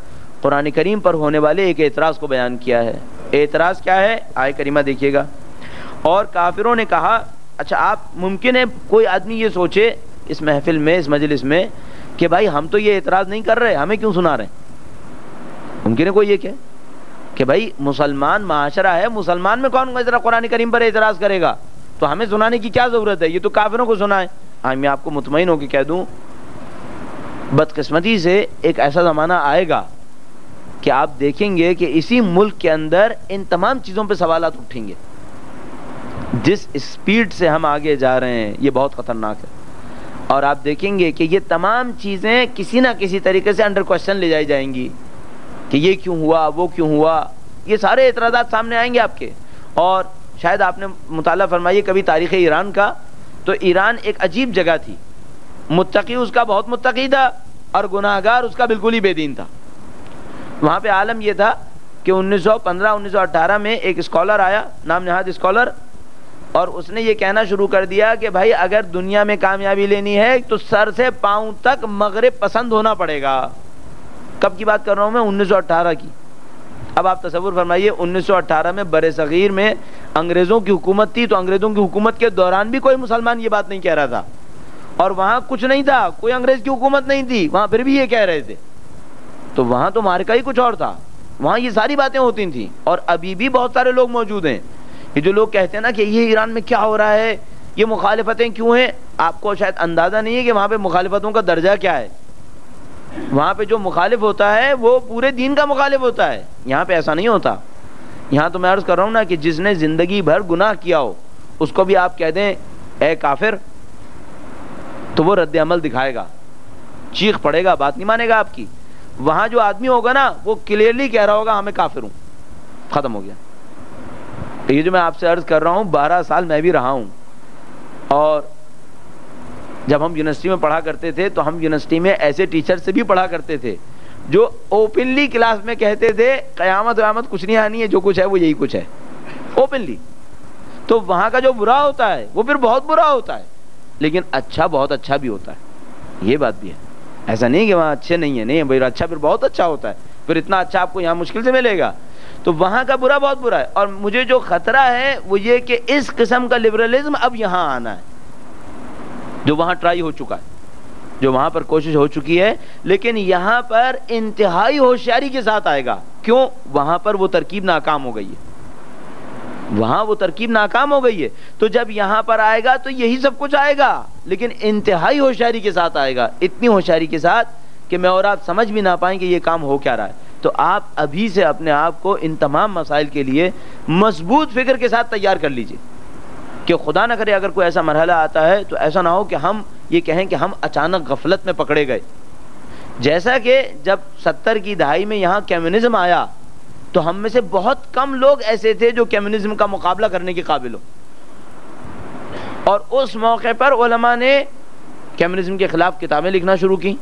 قرآن کریم پر ہونے والے ایک اعتراض کو بیان کیا ہے. اعتراض کیا ہے؟ آیہ کریمہ دیکھیے گا. اور کافروں نے کہا، اچھا آپ ممکن ہے کوئی آدمی یہ سوچے اس محفل میں، اس مجلس میں، کہ بھائی ہم تو یہ اعتراض نہیں کر رہے، ہمیں کیوں سنا رہے ہیں؟ ممکن ہے کوئی یہ کہ بھائی مسلمان معاشرہ ہے، مسلمان میں کون ذرا قرآن کریم پر اعتراض کرے گا، تو ہمیں سنانے کی کیا ضرورت ہے، یہ تو کافروں کو سنائے. میں آپ کو مطمئن ہو کے کہہ دوں، بدقسمتی سے ایک ایسا زمانہ آئے گا کہ آپ دیکھیں گے کہ اسی ملک کے اندر ان تمام چیزوں پہ سوالات اٹھیں گے. جس اسپیڈ سے ہم آگے جا رہے ہیں یہ بہت خطرناک ہے. اور آپ دیکھیں گے کہ یہ تمام چیزیں کسی نہ کسی طریقے سے انڈر کوشچن لے جائی جائیں گی کہ یہ کیوں ہوا، وہ کیوں ہوا. یہ سارے اعتراضات سامنے آئیں گے آپ کے. اور شاید آپ نے مطالعہ فرمائیے کبھی تاریخ ایران کا، تو ایران ایک عجیب جگہ تھی. متقی اس کا بہت متقی تھا اور گناہگار اس کا بالکل ہی بے دین تھا. وہاں پہ عالم یہ تھا کہ 1915-1918 میں ایک اسکالر آیا، نام نہاد اسکالر، اور اس نے یہ کہنا شروع کر دیا کہ بھائی اگر دنیا میں کامیابی لینی ہے تو سر سے پاؤں تک مغرب پسند ہونا پڑے گا. کب کی بات کر رہا ہوں میں؟ 1918 کی. اب آپ تصور فرمائیے 1918 میں بر صغیر میں انگریزوں کی حکومت تھی, تو انگریزوں کی حکومت کے دوران بھی کوئی مسلمان یہ بات نہیں کہہ رہا تھا, اور وہاں کچھ نہیں تھا, کوئی انگریز کی حکومت نہیں تھی, وہاں پھر بھی یہ کہہ رہے تھے. تو وہاں تو مارکا ہی کچھ اور تھا, وہاں یہ ساری باتیں ہوتی تھیں. اور ابھی بھی بہت سارے لوگ موجود ہیں یہ جو لوگ کہتے ہیں نا کہ یہ ایران میں کیا ہو رہا ہے, یہ مخالفتیں کیوں ہیں. آپ کو شاید اندازہ نہیں ہے کہ وہاں پہ مخالفتوں کا درجہ کیا ہے. وہاں پہ جو مخالف ہوتا ہے وہ پورے دین کا مخالف ہوتا ہے, یہاں پہ ایسا نہیں ہوتا. یہاں تو میں عرض کر رہا ہوں نا کہ جس نے زندگی بھر گناہ کیا ہو اس کو بھی آپ کہہ دیں اے کافر تو وہ رد عمل دکھائے گا, چیخ پڑے گا, بات نہیں مانے گا آپ کی. وہاں جو آدمی ہوگا نا وہ کلیئرلی کہہ رہا ہوگا ہاں میں کافر ہوں, ختم ہو گیا. یہ جو میں آپ سے عرض کر رہا ہوں 12 سال میں بھی رہا ہوں, اور جب ہم یونیورسٹی میں پڑھا کرتے تھے تو ہم یونیورسٹی میں ایسے ٹیچر سے بھی پڑھا کرتے تھے جو اوپنلی کلاس میں کہتے تھے قیامت کچھ نہیں آنی ہے, جو کچھ ہے وہ یہی کچھ ہے, اوپنلی. تو وہاں کا جو برا ہوتا ہے وہ پھر بہت برا ہوتا ہے, لیکن اچھا بہت اچھا بھی ہوتا ہے. یہ بات بھی ہے, ایسا نہیں کہ وہاں اچھے نہیں ہے, نہیں بھائی اچھا پھر بہت اچھا ہوتا ہے, پھر اتنا اچھا آپ کو یہاں مشکل سے ملے گا. تو وہاں کا برا بہت برا ہے. اور مجھے جو خطرہ ہے وہ یہ کہ اس قسم کا لبرلزم اب یہاں آنا ہے, جو وہاں ٹرائی ہو چکا ہے, جو وہاں پر کوشش ہو چکی ہے, لیکن یہاں پر انتہائی ہوشیاری کے ساتھ آئے گا. کیوں؟ وہاں پر وہ ترکیب ناکام ہو گئی ہے, وہاں وہ ترکیب ناکام ہو گئی ہے. تو جب یہاں پر آئے گا تو یہی سب کچھ آئے گا, لیکن انتہائی ہوشیاری کے ساتھ آئے گا, اتنی ہوشیاری کے ساتھ کہ میں اور آپ سمجھ بھی نہ پائیں کہ یہ کام ہو کیا رہا ہے. تو آپ ابھی سے اپنے آپ کو ان تمام مسائل کے لیے مضبوط فکر کے ساتھ تیار کر لیجئے کہ خدا نہ کرے اگر کوئی ایسا مرحلہ آتا ہے تو ایسا نہ ہو کہ ہم یہ کہیں کہ ہم اچانک غفلت میں پکڑے گئے. جیسا کہ جب 70 کی دہائی میں یہاں کمیونزم آیا تو ہم میں سے بہت کم لوگ ایسے تھے جو کمیونزم کا مقابلہ کرنے کے قابل ہو, اور اس موقع پر علماء نے کمیونزم کے خلاف کتابیں لکھنا شروع کی,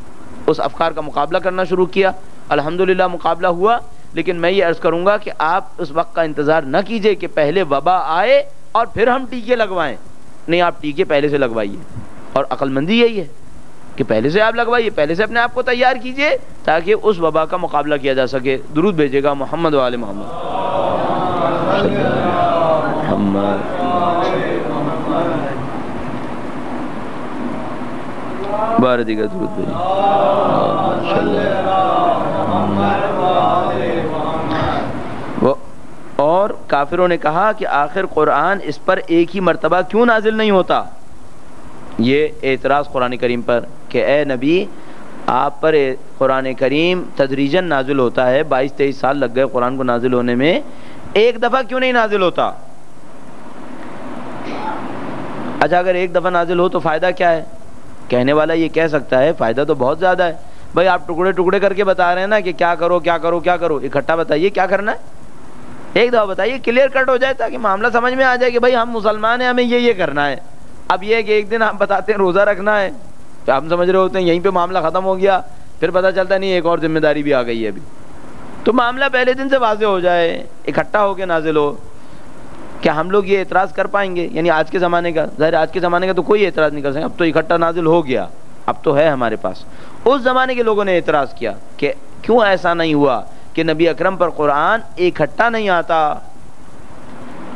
اس افکار کا مقابلہ کرنا شروع کیا. الحمدللہ مقابلہ ہوا, لیکن میں یہ عرض کروں گا کہ آپ اس وقت کا انتظار نہ کیجئے کہ پہلے وبا آئے اور پھر ہم ٹیکے لگوائیں. نہیں, آپ ٹیکے پہلے سے لگوائیے, اور عقل مندی یہی ہے کہ پہلے سے آپ لگوائیے, پہلے سے اپنے آپ کو تیار کیجئے تاکہ اس وبا کا مقابلہ کیا جا سکے. درود بھیجے گا محمد و آل محمد. بار دیگر درود بھیجے. اور کافروں نے کہا کہ آخر قرآن اس پر ایک ہی مرتبہ کیوں نازل نہیں ہوتا. یہ اعتراض قرآن کریم پر کہ اے نبی آپ پر قرآن کریم تدریجاً نازل ہوتا ہے, 22-23 سال لگ گئے قرآن کو نازل ہونے میں, ایک دفعہ کیوں نہیں نازل ہوتا؟ اچھا اگر ایک دفعہ نازل ہو تو فائدہ کیا ہے؟ کہنے والا یہ کہہ سکتا ہے فائدہ تو بہت زیادہ ہے. بھائی آپ ٹکڑے ٹکڑے کر کے بتا رہے ہیں نا کہ کیا کرو کیا کرو کیا کرو, اکٹھا بتائیے کیا کرنا ہے, ایک دفعہ بتائیے, کلیئر کٹ ہو جائے تاکہ معاملہ سمجھ میں آ جائے کہ بھائی ہم مسلمان ہیں, ہمیں یہ کرنا ہے. اب یہ ہے کہ ایک دن ہم بتاتے ہیں روزہ رکھنا ہے, تو ہم سمجھ رہے ہوتے ہیں یہیں پہ معاملہ ختم ہو گیا, پھر پتہ چلتا نہیں ایک اور ذمہ داری بھی آ گئی ہے ابھی. تو معاملہ پہلے دن سے واضح ہو جائے, اکٹھا ہو کے نازل ہو. کیا ہم لوگ یہ اعتراض کر پائیں گے؟ یعنی آج کے زمانے کا, ظاہر آج کے زمانے کا تو کوئی اعتراض نہیں کر سکے, اب تو اکٹھا نازل ہو گیا, اب تو ہے ہمارے پاس. اس زمانے کے لوگوں نے اعتراض کیا کہ کیوں ایسا نہیں ہوا کہ نبی اکرم پر قرآن اکٹھا نہیں آتا.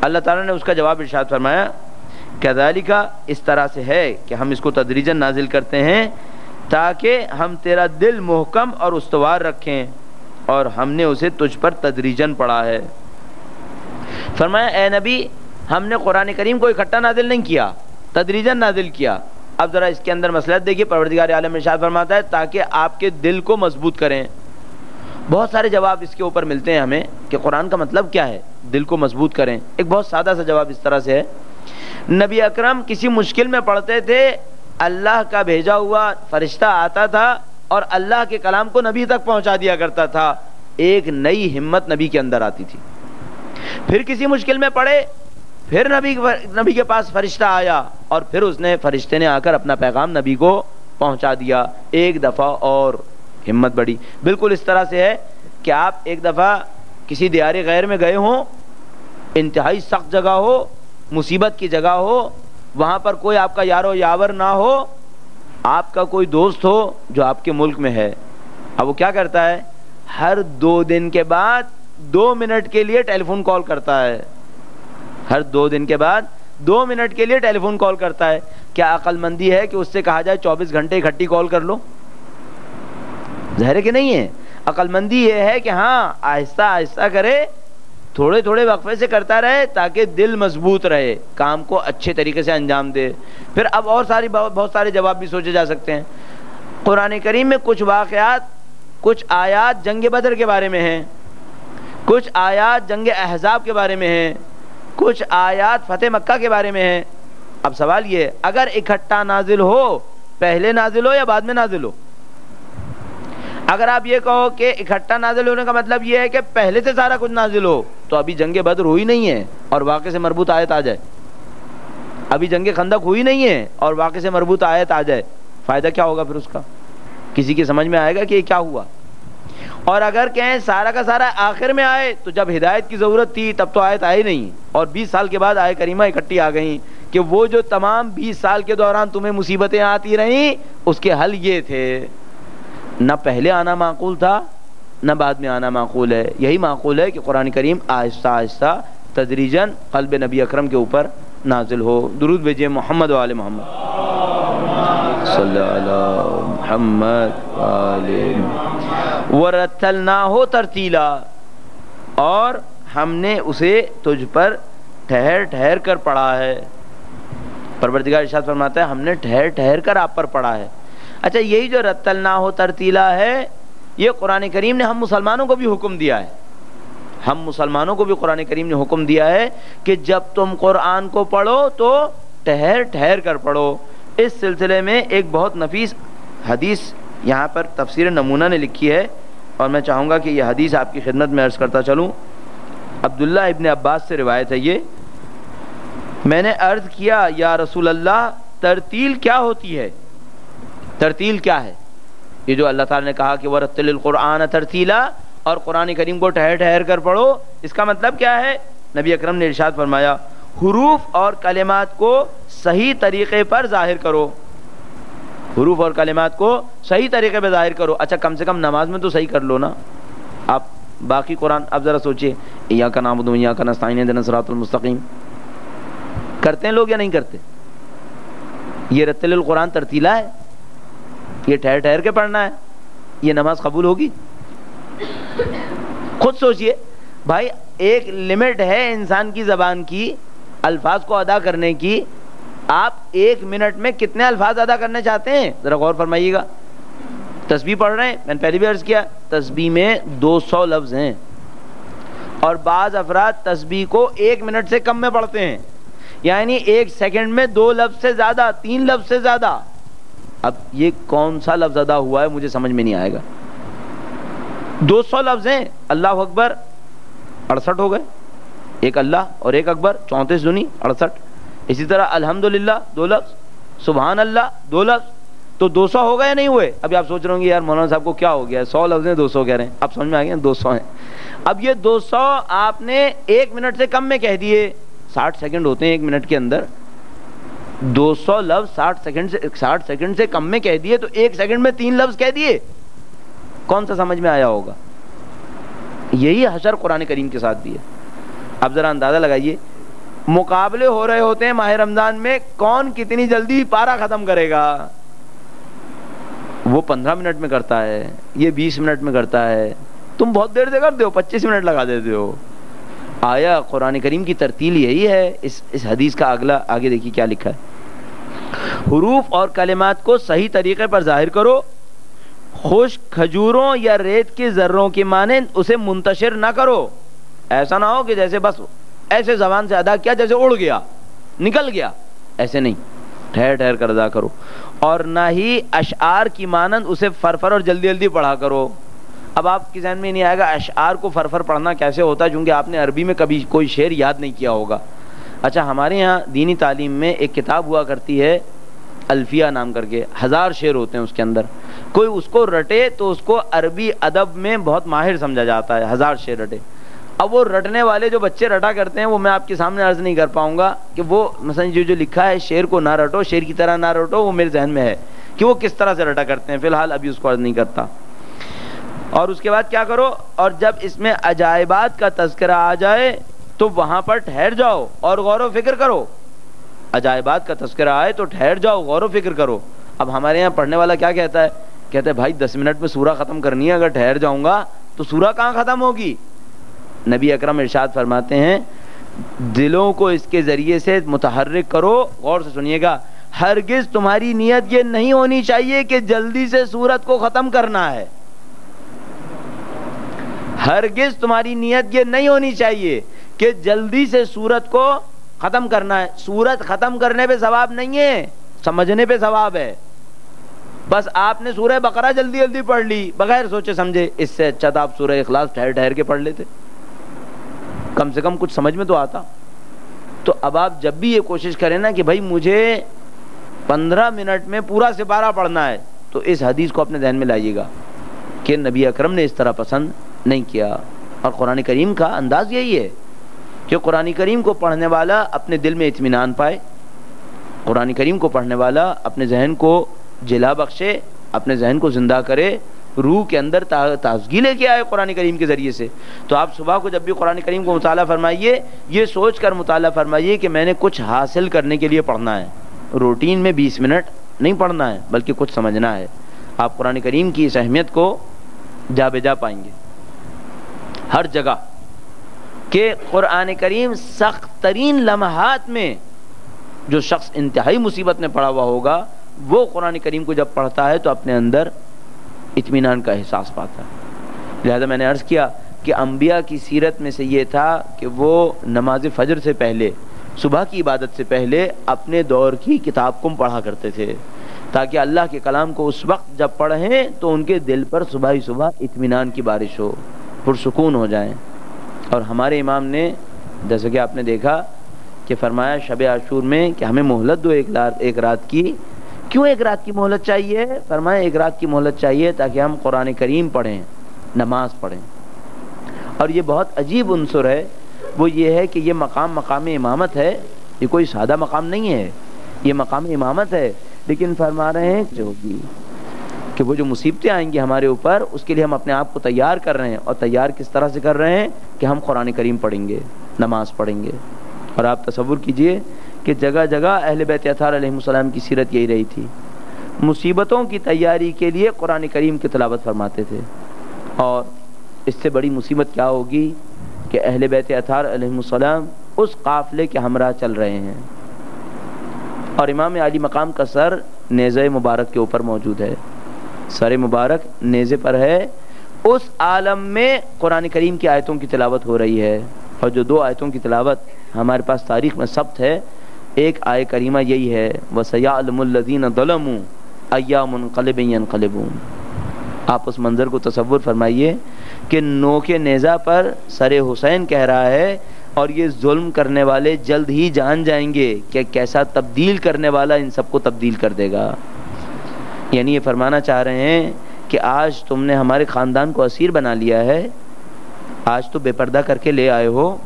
اللہ تعالیٰ نے اس کا جواب ارشاد فرمایا کذالک, اس طرح سے ہے کہ ہم اس کو تدریجاً نازل کرتے ہیں تاکہ ہم تیرا دل محکم اور استوار رکھیں, اور ہم نے اسے تجھ پر تدریجاً پڑھا ہے. فرمایا اے نبی ہم نے قرآن کریم کو اکٹھا نازل نہیں کیا, تدریجاً نازل کیا. اب ذرا اس کے اندر مصلحت دیکھیے, پروردگار عالم ارشاد فرماتا ہے تاکہ آپ کے دل کو مضبوط کریں. بہت سارے جواب اس کے اوپر ملتے ہیں ہمیں کہ قرآن کا مطلب کیا ہے, دل کو مضبوط کریں. ایک بہت سادہ سا جواب اس طرح سے ہے, نبی اکرم کسی مشکل میں پڑھتے تھے, اللہ کا بھیجا ہوا فرشتہ آتا تھا اور اللہ کے کلام کو نبی تک پہنچا دیا کرتا تھا, ایک نئی ہمت نبی کے اندر آتی تھی. پھر کسی مشکل میں پڑے, پھر نبی کے پاس فرشتہ آیا اور پھر فرشتے نے آ کر اپنا پیغام نبی کو پہنچا دیا, ایک دفعہ اور ہمت بڑھی. بالکل اس طرح سے ہے کہ آپ ایک دفعہ کسی دیار غیر میں گئے ہوں, انتہائی سخت جگہ ہو, مصیبت کی جگہ ہو, وہاں پر کوئی آپ کا یار و یاور نہ ہو, آپ کا کوئی دوست ہو جو آپ کے ملک میں ہے, اب وہ کیا کرتا ہے, ہر 2 دن کے بعد 2 منٹ کے لیے ٹیلی فون کال کرتا ہے, ہر 2 دن کے بعد 2 منٹ کے لیے ٹیلی فون کال کرتا ہے. کیا عقل مندی ہے کہ اس سے کہا جائے 24 گھنٹے اکٹھی کال کر لو؟ ظاہر ہے کہ نہیں ہے. عقل مندی یہ ہے کہ ہاں آہستہ آہستہ کرے, تھوڑے تھوڑے وقفے سے کرتا رہے تاکہ دل مضبوط رہے, کام کو اچھے طریقے سے انجام دے. پھر اب اور بہت سارے جواب بھی سوچے جا سکتے ہیں. قرآن کریم میں کچھ واقعات, کچھ آیات جنگ بدر کے بارے میں ہیں, کچھ آیات جنگ احزاب کے بارے میں ہیں, کچھ آیات فتح مکہ کے بارے میں ہیں. اب سوال یہ ہے, اگر اکٹھا نازل ہو, پہلے نازل ہو یا بعد میں نازل ہو؟ اگر آپ یہ کہو کہ اکٹھا نازل ہونے کا مطلب یہ ہے کہ پہلے سے سارا کچھ نازل ہو, تو ابھی جنگ بدر ہوئی نہیں ہے اور واقعے سے مربوط آیت آ جائے, ابھی جنگ خندق ہوئی نہیں ہے اور واقعے سے مربوط آیت آ جائے, فائدہ کیا ہوگا پھر اس کا؟ کسی کی سمجھ میں آئے گا کہ یہ کیا ہوا؟ اور اگر کہیں سارا کا سارا آخر میں آئے, تو جب ہدایت کی ضرورت تھی تب تو آیت آئی نہیں, اور 20 سال کے بعد آیت کریمہ اکٹھی آ گئیں کہ وہ جو تمام 20 سال کے دوران تمہیں مصیبتیں آتی رہیں, اس کے حل یہ تھے. نہ پہلے آنا معقول تھا نہ بعد میں آنا معقول ہے. یہی معقول ہے کہ قرآن کریم آہستہ آہستہ تدریجاً قلب نبی اکرم کے اوپر نازل ہو. درود بھیجئے محمد و آل محمد, صلی اللہ محمد آل ورتلناہ ترتیلا, اور ہم نے اسے تجھ پر ٹھہر ٹھہر کر پڑھا ہے. پروردگار ارشاد فرماتا ہے ہم نے ٹھہر ٹھہر کر آپ پر پڑھا ہے. اچھا, یہی جو رتلناہ ترتیلا ہے, یہ قرآن کریم نے ہم مسلمانوں کو بھی حکم دیا ہے. ہم مسلمانوں کو بھی قرآن کریم نے حکم دیا ہے کہ جب تم قرآن کو پڑھو تو ٹھہر ٹھہر کر پڑھو. اس سلسلے میں ایک بہت نفیس حدیث یہاں پر تفسیر نمونہ نے لکھی ہے, اور میں چاہوں گا کہ یہ حدیث آپ کی خدمت میں عرض کرتا چلوں. عبداللہ ابن عباس سے روایت ہے یہ, میں نے عرض کیا یا رسول اللہ, ترتیل کیا ہوتی ہے؟ ترتیل کیا ہے؟ یہ جو اللہ تعالیٰ نے کہا کہ وَرَتِّلِ الْقُرْآنَ تَرْتِیلًا, اور قرآن کریم کو ٹھہر ٹھہر کر پڑھو, اس کا مطلب کیا ہے؟ نبی اکرم نے ارشاد فرمایا حروف اور کلمات کو صحیح طریقے پر ظاہر کرو. حروف اور کلمات کو صحیح طریقے پہ ظاہر کرو. اچھا, کم سے کم نماز میں تو صحیح کر لو نا آپ. باقی قرآن اب ذرا سوچئے, ایاک نعبد و ایاک نستعین اہدنا الصراط المستقیم کرتے ہیں لوگ یا نہیں کرتے؟ یہ رتل القرآن ترتیلا ہے, یہ ٹھہر ٹھہر کے پڑھنا ہے, یہ نماز قبول ہوگی؟ خود سوچئے بھائی, ایک لمٹ ہے انسان کی زبان کی الفاظ کو ادا کرنے کی. آپ 1 منٹ میں کتنے الفاظ ادا کرنا چاہتے ہیں ذرا غور فرمائیے گا. تسبیح پڑھ رہے ہیں, میں نے پہلے بھی عرض کیا تسبیح میں 200 لفظ ہیں, اور بعض افراد تسبیح کو 1 منٹ سے کم میں پڑھتے ہیں, یعنی 1 سیکنڈ میں 2 لفظ سے زیادہ, 3 لفظ سے زیادہ. اب یہ کون سا لفظ ادا ہوا ہے مجھے سمجھ میں نہیں آئے گا. 200 لفظ ہیں. اللہ اکبر 68 ہو گئے, ایک اللہ اور ایک اکبر 34 دونی 68. اسی طرح الحمدللہ 2 لفظ, سبحان اللہ 2 لفظ, تو 200 ہو گئے یا نہیں ہوئے؟ ابھی آپ سوچ رہے ہوں گے یار مولانا صاحب کو کیا ہو گیا, 100 لفظ ہیں 200 کہہ رہے ہیں. اب سمجھ میں آ گیا 200 ہیں. اب یہ 200 آپ نے 1 منٹ سے کم میں کہہ دیے, 60 سیکنڈ ہوتے ہیں 1 منٹ کے اندر. 200 لفظ 60 سیکنڈ سے کم میں کہہ دیے, تو 1 سیکنڈ میں 3 لفظ کہہ دیے. کون سا سمجھ میں آیا ہوگا؟ یہی حشر قرآن کریم کے ساتھ بھی ہے. اب ذرا اندازہ لگائیے, مقابلے ہو رہے ہوتے ہیں ماہ رمضان میں, کون کتنی جلدی پارا ختم کرے گا. وہ 15 منٹ میں کرتا ہے, یہ 20 منٹ میں کرتا ہے, تم بہت دیر سے کرتے ہو, 25 منٹ لگا دیتے ہو. آیا قرآن کریم کی ترتیل یہی ہے. اس حدیث کا اگلا آگے دیکھیے کیا لکھا ہے. حروف اور کلمات کو صحیح طریقے پر ظاہر کرو, خشک کھجوروں یا ریت کے ذروں کی مانند اسے منتشر نہ کرو. ایسا نہ ہو کہ جیسے بس ایسے زبان سے ادا کیا جیسے اڑ گیا نکل گیا, ایسے نہیں, ٹھہر ٹھہر کر ادا کرو. اور نہ ہی اشعار کی مانند اسے فرفر اور جلدی جلدی پڑھا کرو. اب آپ کے ذہن میں نہیں آئے گا اشعار کو فرفر پڑھنا کیسے ہوتا ہے, چونکہ آپ نے عربی میں کبھی کوئی شعر یاد نہیں کیا ہوگا. اچھا, ہمارے یہاں دینی تعلیم میں ایک کتاب ہوا کرتی ہے الفیہ نام کر کے, 1000 شعر ہوتے ہیں اس کے اندر. کوئی اس کو رٹے تو اس کو عربی ادب میں بہت ماہر سمجھا جاتا ہے, 1000 شعر رٹے. اب وہ رٹنے والے جو بچے رٹا کرتے ہیں وہ میں آپ کے سامنے عرض نہیں کر پاؤں گا کہ وہ مثلا جو لکھا ہے شیر کو نہ رٹو، شیر کی طرح نہ رٹو، وہ میرے ذہن میں ہے کہ وہ کس طرح سے رٹا کرتے ہیں، فی الحال ابھی اس کو عرض نہیں کرتا۔ اور اس کے بعد کیا کرو، اور جب اس میں عجائبات کا تذکرہ آ جائے تو وہاں پر ٹھہر جاؤ اور غور و فکر کرو۔ عجائبات کا تذکرہ آئے تو ٹھہر جاؤ، غور و فکر کرو۔ اب ہمارے یہاں پڑھنے والا کیا کہتا ہے، کہتا ہے بھائی 10 منٹ میں سورہ ختم کرنی ہے، اگر ٹھہر جاؤں گا تو سورہ کہاں ختم ہوگی؟ نبی اکرم ارشاد فرماتے ہیں دلوں کو اس کے ذریعے سے متحرک کرو۔ غور سے سنیے گا، ہرگز تمہاری نیت یہ نہیں ہونی چاہیے کہ جلدی سے سورت کو ختم کرنا ہے، ہرگز تمہاری نیت یہ نہیں ہونی چاہیے کہ جلدی سے سورت کو ختم کرنا ہے۔ سورت ختم کرنے پہ ثواب نہیں ہے، سمجھنے پہ ثواب ہے۔ بس آپ نے سورہ بقرہ جلدی جلدی پڑھ لی بغیر سوچے سمجھے، اس سے اچھا تھا آپ سورہ اخلاص ٹھہر ٹھہر کے پڑھ لیتے، کم سے کم کچھ سمجھ میں تو آتا۔ تو اب آپ جب بھی یہ کوشش کریں نا کہ بھائی مجھے 15 منٹ میں پورا سپارہ پڑھنا ہے، تو اس حدیث کو اپنے ذہن میں لائیے گا کہ نبی اکرم نے اس طرح پسند نہیں کیا۔ اور قرآن کریم کا انداز یہی ہے کہ قرآن کریم کو پڑھنے والا اپنے دل میں اطمینان پائے، قرآن کریم کو پڑھنے والا اپنے ذہن کو جلا بخشے، اپنے ذہن کو زندہ کرے، روح کے اندر تازگی لے کے آئے قرآن کریم کے ذریعے سے۔ تو آپ صبح کو جب بھی قرآن کریم کو مطالعہ فرمائیے، یہ سوچ کر مطالعہ فرمائیے کہ میں نے کچھ حاصل کرنے کے لیے پڑھنا ہے، روٹین میں 20 منٹ نہیں پڑھنا ہے بلکہ کچھ سمجھنا ہے۔ آپ قرآن کریم کی اس اہمیت کو جا بجا پائیں گے ہر جگہ کہ قرآن کریم سخت ترین لمحات میں جو شخص انتہائی مصیبت میں پڑا ہوا ہوگا وہ قرآن کریم کو جب پڑھتا ہے تو اپنے اندر اطمینان کا احساس پاتا ہے۔ لہذا میں نے عرض کیا کہ انبیاء کی سیرت میں سے یہ تھا کہ وہ نماز فجر سے پہلے، صبح کی عبادت سے پہلے اپنے دور کی کتاب کو پڑھا کرتے تھے، تاکہ اللہ کے کلام کو اس وقت جب پڑھیں تو ان کے دل پر صبح ہی صبح اطمینان کی بارش ہو، پرسکون ہو جائیں۔ اور ہمارے امام نے جیسا کہ آپ نے دیکھا کہ فرمایا شب عاشور میں کہ ہمیں مہلت دو ایک رات کی۔ کیوں ایک رات کی مہلت چاہیے؟ فرمایا ایک رات کی مہلت چاہیے تاکہ ہم قرآن کریم پڑھیں، نماز پڑھیں۔ اور یہ بہت عجیب عنصر ہے، وہ یہ ہے کہ یہ مقام امامت ہے، یہ کوئی سادہ مقام نہیں ہے، یہ مقام امامت ہے۔ لیکن فرما رہے ہیں جو ہوگی کہ وہ جو مصیبتیں آئیں گی ہمارے اوپر، اس کے لیے ہم اپنے آپ کو تیار کر رہے ہیں۔ اور تیار کس طرح سے کر رہے ہیں کہ ہم قرآن کریم پڑھیں گے، نماز پڑھیں گے۔ اور آپ تصور کیجئے کہ جگہ جگہ اہل بیت اطہار علیہ السلام کی سیرت یہی رہی تھی، مصیبتوں کی تیاری کے لیے قرآن کریم کی تلاوت فرماتے تھے۔ اور اس سے بڑی مصیبت کیا ہوگی کہ اہل بیت اطہار علیہ السلام اس قافلے کے ہمراہ چل رہے ہیں اور امام علی مقام کا سر نیزہ مبارک کے اوپر موجود ہے، سر مبارک نیزے پر ہے۔ اس عالم میں قرآن کریم کی آیتوں کی تلاوت ہو رہی ہے، اور جو 2 آیتوں کی تلاوت ہمارے پاس تاریخ میں ثبت ہے، ایک آیت کریمہ یہی ہے وَسَيَعْلَمُ الَّذِينَ ظَلَمُوا أَيَّ مُنْقَلِبٍ يَنْقَلِبُونَ۔ آپ اس منظر کو تصور فرمائیے کہ نوک نیزہ پر سر حسین کہہ رہا ہے، اور یہ ظلم کرنے والے جلد ہی جان جائیں گے کہ کیسا تبدیل کرنے والا ان سب کو تبدیل کر دے گا۔ یعنی یہ فرمانا چاہ رہے ہیں کہ آج تم نے ہمارے خاندان کو اسیر بنا لیا ہے، آج تو بے پردہ کر کے لے آئے ہو،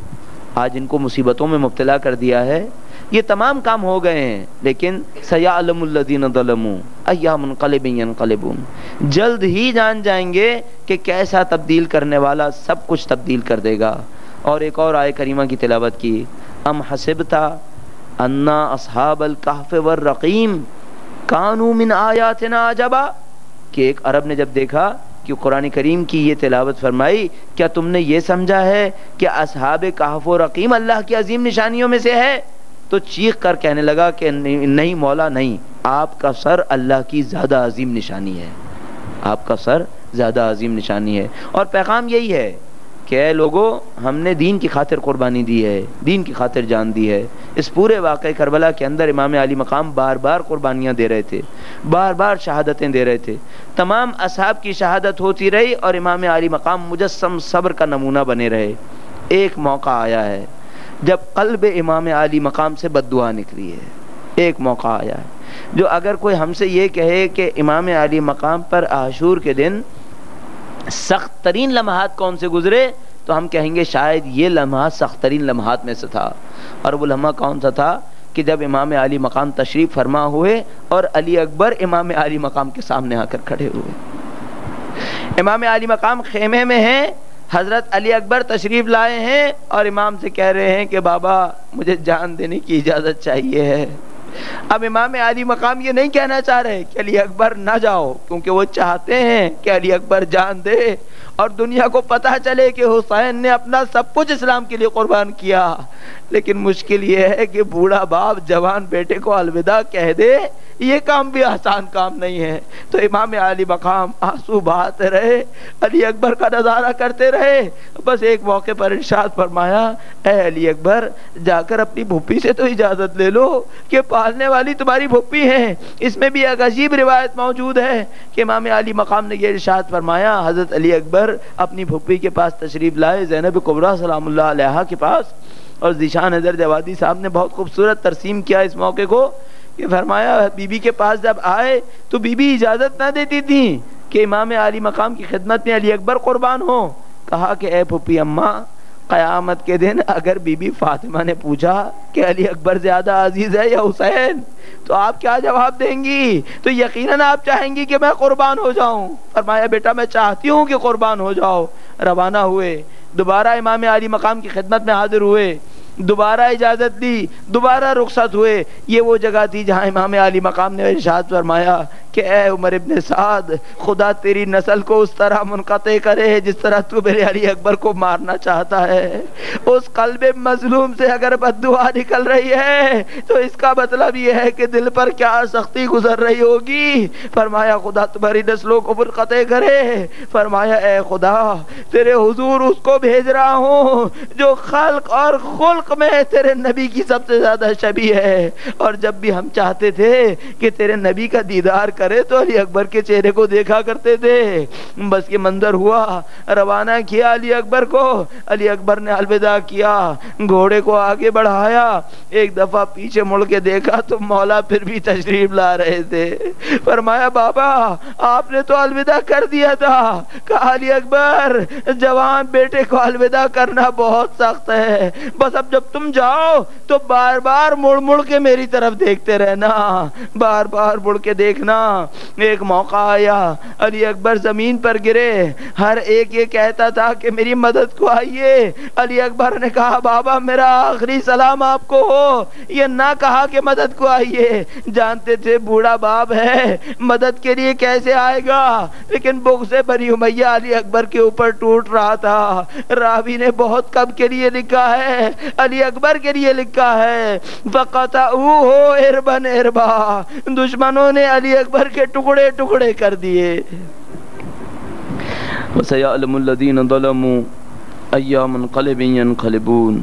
آج ان کو مصیبتوں میں مبتلا کر دیا ہے، یہ تمام کام ہو گئے ہیں، لیکن سَيَعْلَمُ الَّذِينَ ظَلَمُوا أَيَّ مُنْقَلِبٍ يَنْقَلِبُونَ، جلد ہی جان جائیں گے کہ کیسا تبدیل کرنے والا سب کچھ تبدیل کر دے گا۔ اور ایک اور آیت کریمہ کی تلاوت کی، ام حسبت ان اصحاب الکہف والرقیم کانوا من آیاتنا عجبا، کہ ایک عرب نے جب دیکھا کہ قرآن کریم کی یہ تلاوت فرمائی، کیا تم نے یہ سمجھا ہے کہ اصحاب کہف و رقیم اللہ کی عظیم نشانیوں میں سے ہے؟ تو چیخ کر کہنے لگا کہ نہیں مولا نہیں، آپ کا سر اللہ کی زیادہ عظیم نشانی ہے، آپ کا سر زیادہ عظیم نشانی ہے۔ اور پیغام یہی ہے کہ اے لوگوں، ہم نے دین کی خاطر قربانی دی ہے، دین کی خاطر جان دی ہے۔ اس پورے واقعہ کربلا کے اندر امام علی مقام بار بار قربانیاں دے رہے تھے، بار بار شہادتیں دے رہے تھے، تمام اصحاب کی شہادت ہوتی رہی اور امام علی مقام مجسم صبر کا نمونہ بنے رہے۔ ایک موقع آیا ہے جب قلب امام علی مقام سے بد دعا نکلی ہے، ایک موقع آیا ہے جو اگر کوئی ہم سے یہ کہے کہ امام علی مقام پر عاشور کے دن سخت ترین لمحات کون سے گزرے، تو ہم کہیں گے شاید یہ لمحہ سخت ترین لمحات میں سے تھا۔ اور وہ لمحہ کون سا تھا؟ کہ جب امام عالی مقام تشریف فرما ہوئے اور علی اکبر امام عالی مقام کے سامنے آ کر کھڑے ہوئے۔ امام عالی مقام خیمے میں ہیں، حضرت علی اکبر تشریف لائے ہیں اور امام سے کہہ رہے ہیں کہ بابا مجھے جان دینے کی اجازت چاہیے ہے۔ اب امام علی مقام یہ نہیں کہنا چاہ رہے کہ علی اکبر نہ جاؤ، کیونکہ وہ چاہتے ہیں کہ علی اکبر جان دے اور دنیا کو پتہ چلے کہ حسین نے اپنا سب کچھ اسلام کے لیے قربان کیا۔ لیکن مشکل یہ ہے کہ بوڑھا باپ جوان بیٹے کو الوداع کہہ دے، یہ کام بھی آسان کام نہیں ہے۔ تو امام علی مقام آنسو بہاتے رہے، علی اکبر کا نظارہ کرتے رہے۔ بس ایک موقع پر ارشاد فرمایا، اے علی اکبر جا کر اپنی پھوپھی سے تو اجازت لے لو کہ پالنے والی تمہاری پھوپھی ہیں۔ اس میں بھی ایک عجیب روایت موجود ہے کہ امام علی مقام نے یہ ارشاد فرمایا، حضرت علی اکبر اپنی پھوپھی کے پاس تشریف لائے، زینب کبریٰ سلام اللہ علیہا کے پاس، اور ذیشان حیدر جوادی صاحب نے بہت خوبصورت ترسیم کیا اس موقع کو کہ فرمایا بی بی کے پاس جب آئے تو بی بی اجازت نہ دیتی تھی کہ امام علی مقام کی خدمت میں علی اکبر قربان ہو۔ کہا کہ اے پھوپھی اماں، قیامت کے دن اگر بی بی فاطمہ نے پوچھا کہ علی اکبر زیادہ عزیز ہے یا حسین تو آپ کیا جواب دیں گی؟ تو یقیناً آپ چاہیں گی کہ میں قربان ہو جاؤں۔ فرمایا بیٹا میں چاہتی ہوں کہ قربان ہو جاؤ۔ روانہ ہوئے، دوبارہ امام علی مقام کی خدمت میں حاضر ہوئے، دوبارہ اجازت دی، دوبارہ رخصت ہوئے۔ یہ وہ جگہ تھی جہاں امام علی مقام نے ارشاد فرمایا کہ اے عمر ابن سعد، خدا تیری نسل کو اس طرح منقطع کرے جس طرح تو میرے علی اکبر کو مارنا چاہتا ہے۔ اس قلب مظلوم سے اگر بد دعا نکل رہی ہے تو اس کا مطلب یہ ہے کہ دل پر کیا سختی گزر رہی ہوگی۔ فرمایا خدا تمہاری نسلوں کو منقطع کرے۔ فرمایا اے خدا تیرے حضور اس کو بھیج رہا ہوں جو خلق اور خلق میں تیرے نبی کی سب سے زیادہ شبیہ ہے، اور جب بھی ہم چاہتے تھے کہ تیرے نبی کا دیدار کرے تو علی اکبر کے چہرے کو دیکھا کرتے تھے۔ بس یہ منظر ہوا، روانہ کیا علی اکبر کو، علی اکبر نے الوداع کیا، گھوڑے کو آگے بڑھایا، ایک دفعہ پیچھے مڑ کے دیکھا تو مولا پھر بھی تشریف لا رہے تھے۔ فرمایا بابا آپ نے تو الوداع کر دیا تھا۔ کہا علی اکبر جوان بیٹے کو الوداع کرنا بہت سخت ہے، بس اب جب تم جاؤ تو بار بار مڑ مڑ کے میری طرف دیکھتے رہنا، بار بار مڑ کے دیکھنا۔ ایک موقع آیا علی اکبر زمین پر گرے، ہر ایک یہ کہتا تھا کہ میری مدد کو آئیے۔ علی اکبر نے کہا بابا میرا آخری سلام آپ کو ہو، یہ نہ کہا کہ مدد کو آئیے، جانتے تھے بوڑھا باپ ہے مدد کے لیے کیسے آئے گا، لیکن بغض بنی امیہ علی اکبر کے اوپر ٹوٹ رہا تھا۔ راوی نے بہت کب کے لیے لکھا ہے، علی اکبر کے لیے لکھا ہے، فَقَطَعُوهُ عِرْبًا عِرْبًا، دشمنوں نے علی اکبر کے ٹکڑے ٹکڑے کر دیے۔ وَسَيَعْلَمُ الَّذِينَ ظَلَمُوا أَيَّ مُنْقَلِبٍ يَنْقَلِبُونَ۔